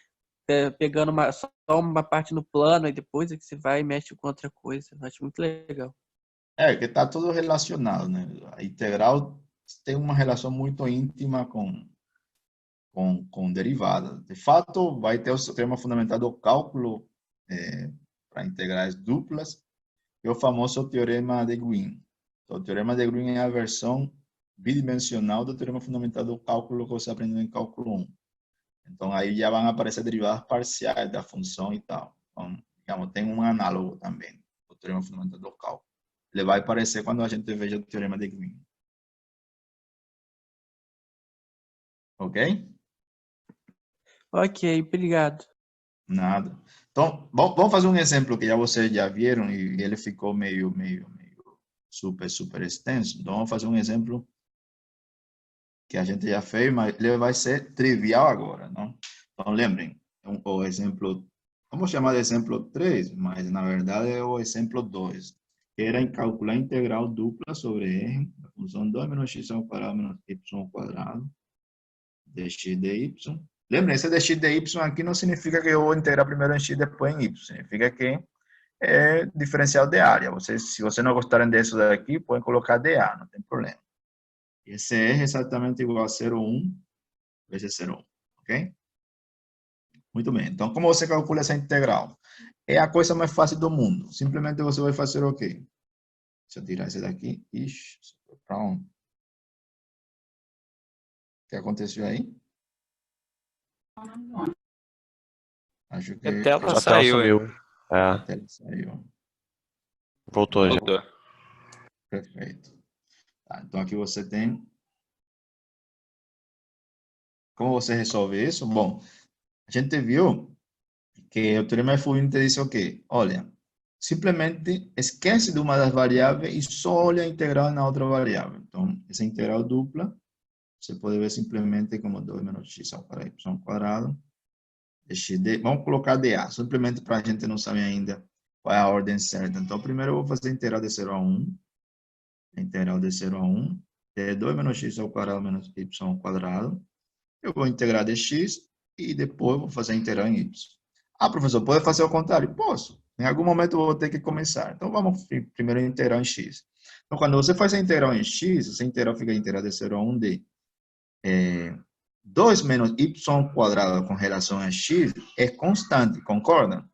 pegando só uma parte no plano e depois é que você vai e mexe com outra coisa. Eu acho muito legal. Que está tudo relacionado, né? A integral tem uma relação muito íntima com derivada. De fato, vai ter o teorema fundamental do cálculo para integrais duplas, que é o famoso teorema de Green. Então, o teorema de Green é a versão bidimensional do teorema fundamental do cálculo que você aprendeu em cálculo 1. Então, aí já vão aparecer derivadas parciais da função e tal. Então, digamos, tem um análogo também, o teorema fundamental do cálculo. Ele vai aparecer quando a gente veja o teorema de Green. Ok? Ok, obrigado. Nada. Então, vamos fazer um exemplo que vocês já viram e ele ficou meio super extenso. Então, vamos fazer um exemplo que a gente já fez, mas ele vai ser trivial agora, não? Então, lembrem, o exemplo, vamos chamar de exemplo 3, mas na verdade é o exemplo 2, que era em calcular a integral dupla sobre R, da função 2 menos x ao quadrado menos y ao quadrado, dx dy. Lembrem, esse dx dy aqui não significa que eu vou integrar primeiro em x e depois em y, significa que é diferencial de área. Se vocês não gostarem disso daqui, podem colocar dA, não tem problema. Esse R é exatamente igual a 0,1 vezes 0,1, ok? Muito bem. Então, como você calcula essa integral? É a coisa mais fácil do mundo. Simplesmente você vai fazer o quê? Deixa eu tirar esse daqui. Ixi, pronto. O que aconteceu aí? Acho que A tela A tela saiu. sumiu. a tela saiu. Voltou já. Voltou. Perfeito. Tá, então, aqui você tem... Como você resolve isso? Bom, a gente viu que o teorema de Fubini te diz o quê? Olha, simplesmente esquece de uma das variáveis e só olha a integral na outra variável. Então, essa integral dupla você pode ver simplesmente como 2 menos x ao quadrado de x de... Vamos colocar dA, simplesmente para a gente não saber ainda qual é a ordem certa. Então, primeiro eu vou fazer a integral de 0 a 1. A integral de 0 a 1 de 2 menos x ao quadrado menos y ao quadrado. Eu vou integrar dx e depois eu vou fazer a integral em y. Ah, professor, pode fazer ao contrário? Posso. Em algum momento eu vou ter que começar. Então, vamos primeiro integrar em x. Então, quando você faz a integral em x, essa integral fica a integral de 0 a 1 de 2 menos y ao quadrado com relação a x é constante, concorda?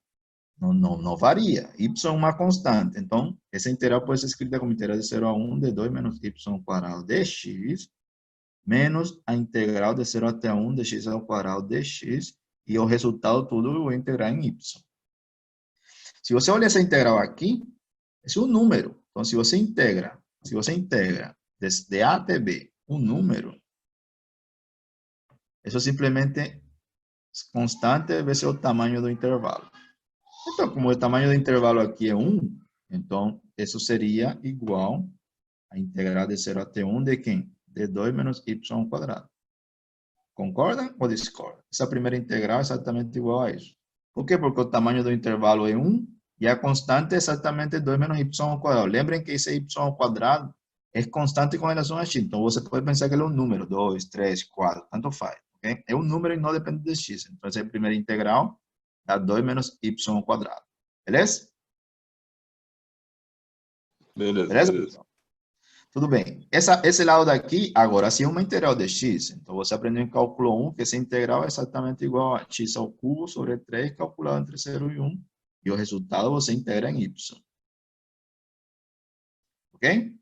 Não varia. Y é uma constante. Então, essa integral pode ser escrita como integral de 0 a 1 de 2 menos y ao quadrado de x menos a integral de 0 até 1 de x ao quadrado de x e o resultado tudo eu vou integrar em y. Se você olha essa integral aqui, é um número. Então, se você integra desde A até B um número, isso simplesmente é constante vezes o tamanho do intervalo. Então, como o tamanho do intervalo aqui é 1, então isso seria igual a integral de 0 até 1 de quem? De 2 menos y ao quadrado. Concordam ou discordam? Essa primeira integral é exatamente igual a isso. Por quê? Porque o tamanho do intervalo é 1 e a constante é exatamente 2 menos y ao quadrado. Lembrem que esse y ao quadrado é constante com relação a x. Então, você pode pensar que ele é um número, 2, 3, 4, tanto faz. Okay? É um número e não depende de x. Então, essa é a primeira integral, dá 2 menos y ao quadrado. Beleza? Beleza. Tudo bem. Esse lado daqui, agora, se é uma integral de x, então você aprendeu em cálculo 1 que essa integral é exatamente igual a x ao cubo sobre 3 calculado entre 0 e 1. E o resultado você integra em y. Ok?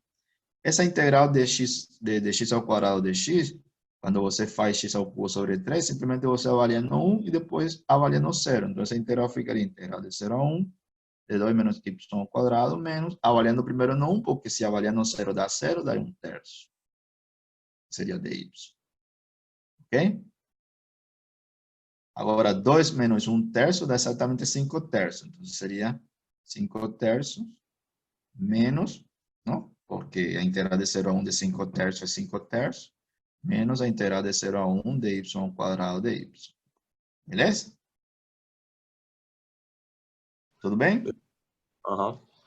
Essa integral de x ao quadrado de x, quando você faz x ao cubo sobre 3, simplesmente você avalia no 1 e depois avalia no 0. Então, essa integral ficaria integral de 0 a 1, de 2 menos y ao quadrado, menos, avaliando primeiro no 1, porque se avaliar no 0 dá 0, daria 1/3. Seria dy. Ok? Agora, 2 menos 1/3 dá exatamente 5/3. Então, seria 5/3 menos, não? Porque a integral de 0 a 1 de 5/3 é 5/3, menos a integral de 0 a 1 de y ao quadrado de y. Beleza? Tudo bem?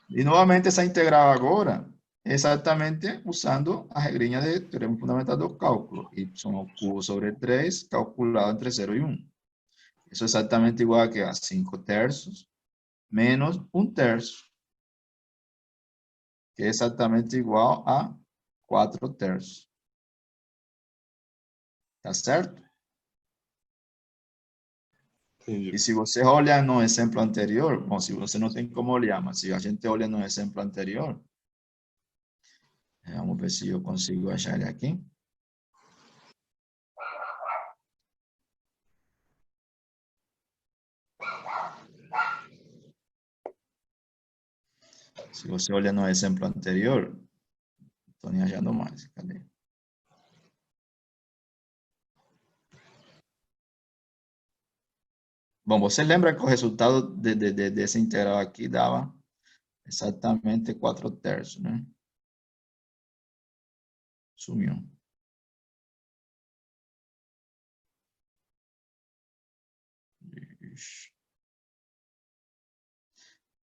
E novamente essa integral agora é exatamente usando a regrinha de teorema fundamental do cálculo. Y ao cubo sobre 3 calculado entre 0 e 1. Isso é exatamente igual a, que a 5/3 menos 1/3. Que é exatamente igual a 4/3. Tá certo? Entendi. E se você olhar no exemplo anterior, bom, se você não tem como olhar, mas se a gente olha no exemplo anterior, vamos ver se eu consigo achar ele aqui. Se você olha no exemplo anterior, estou nem achando mais, cadê? Bom, você lembra que o resultado dessa integral aqui dava exatamente 4/3, né? Sumiu.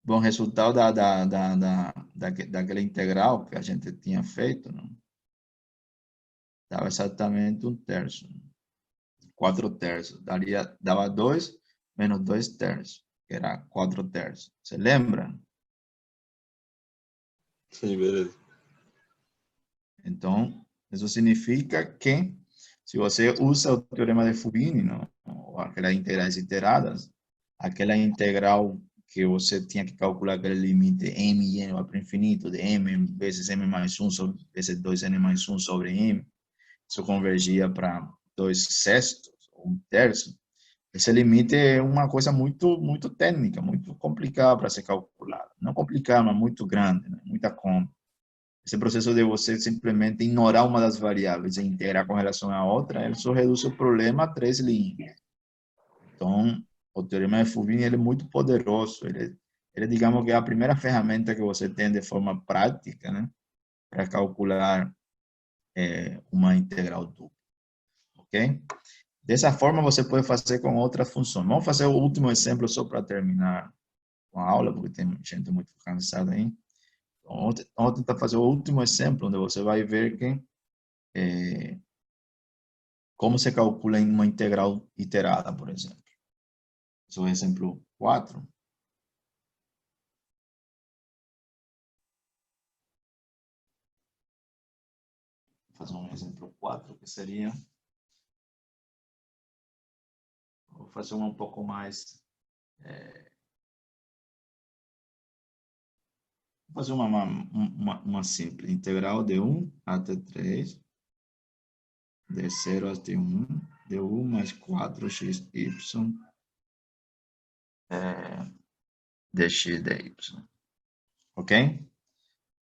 Bom, o resultado daquela integral que a gente tinha feito, não? Dava exatamente 1/3. 4/3. Dava 2 menos 2/3, que era 4/3. Você lembra? Sim, beleza. Então, isso significa que, se você usa o teorema de Fubini, não? Ou aquelas integrais iteradas, aquela integral que você tinha que calcular aquele limite m e n vai para o infinito, de m vezes m mais 1 sobre, vezes 2n mais 1 sobre m, isso convergia para 2/6, ou 1/3. Esse limite é uma coisa muito técnica, muito complicada para ser calculada. Não complicada, mas muito grande, né? Muita conta. Esse processo de você simplesmente ignorar uma das variáveis e integrar com relação à outra, ele só reduz o problema a 3 linhas. Então, o teorema de Fubini ele é muito poderoso. Ele, digamos que é a primeira ferramenta que você tem de forma prática, né, para calcular uma integral dupla, ok? Dessa forma, você pode fazer com outra função. Vamos fazer o último exemplo só para terminar com a aula, porque tem gente muito cansada aí. Então, vamos tentar fazer o último exemplo, onde você vai ver que como se calcula em uma integral iterada, por exemplo. Esse é o exemplo 4. Vou fazer um exemplo 4, que seria... Vou fazer um pouco mais... Vou fazer uma simples. Integral de 1 até 3, de 0 até 1, de 1 mais 4xy, de x de y. Ok?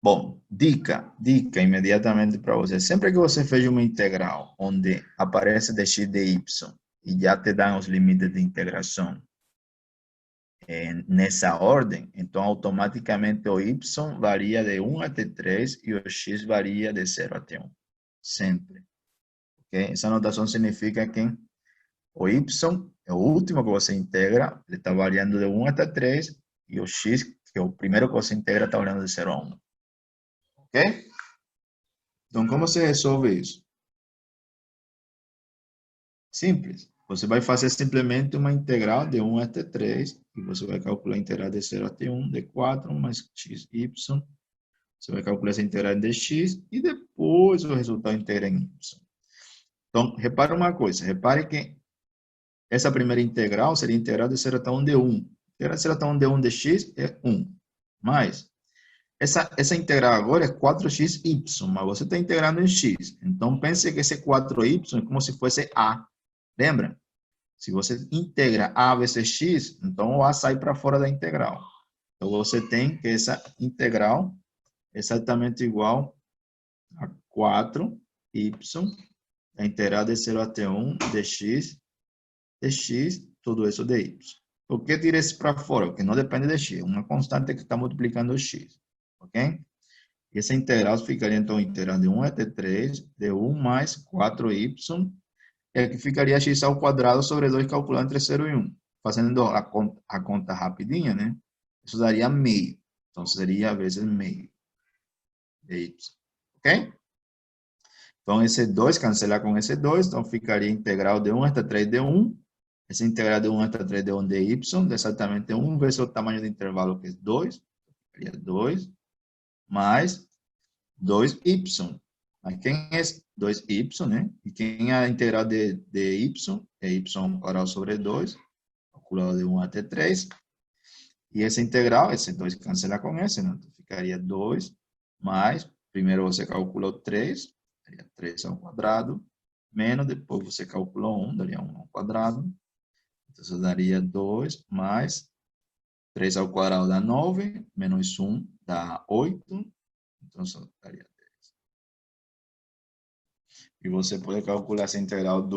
Bom, dica imediatamente para você. Sempre que você fez uma integral onde aparece dx de y e já te dão os limites de integração nessa ordem, então automaticamente o y varia de 1 até 3 e o x varia de 0 até 1. Sempre. Okay? Essa notação significa que o y é o último que você integra, ele está variando de 1 até 3 e o x, que é o primeiro que você integra, está variando de 0 a 1. Ok? Então, como você resolve isso? Simples. Você vai fazer simplesmente uma integral de 1 até 3, e você vai calcular a integral de 0 até 1, de 4 mais xy. Você vai calcular essa integral de x, e depois o resultado integra em y. Então, repare uma coisa. Repare que essa primeira integral seria integral de 0 até 1 de 1. Integral de 0 até 1 de 1 de x é 1. Mas... Essa integral agora é 4xy, mas você está integrando em x. Então, pense que esse 4y é como se fosse a. Lembra? Se você integra a vezes x, então o a sai para fora da integral. Então, você tem que essa integral é exatamente igual a 4y, a integral de 0 até 1 de x, tudo isso de y. Por que tira isso para fora? Porque não depende de x. É uma constante que está multiplicando o x. Ok? E essa integral ficaria, então, integral de 1 até 3, de 1 mais 4y, e aqui ficaria x ao quadrado sobre 2, calculando entre 0 e 1. Fazendo a conta rapidinha, né? Isso daria meio. Então, seria vezes meio de y. Ok? Então, esse 2 cancela com esse 2, então ficaria integral de 1 até 3 de 1. Essa integral de 1 até 3 de 1 de y, de exatamente 1 vezes o tamanho do intervalo, que é 2. Ficaria 2. Mais 2y. Mas quem é 2y, né? E quem é a integral de y? É y ao quadrado sobre 2, calculado de 1 até 3. E essa integral, esse 2 cancela com esse, né? Então, ficaria 2 mais, primeiro você calculou 3, daria 3 ao quadrado, menos, depois você calculou 1, daria 1 ao quadrado. Então, você daria 2 mais 3 ao quadrado dá 9, menos 1 dá 8, então só daria 10. E você pode calcular essa integral do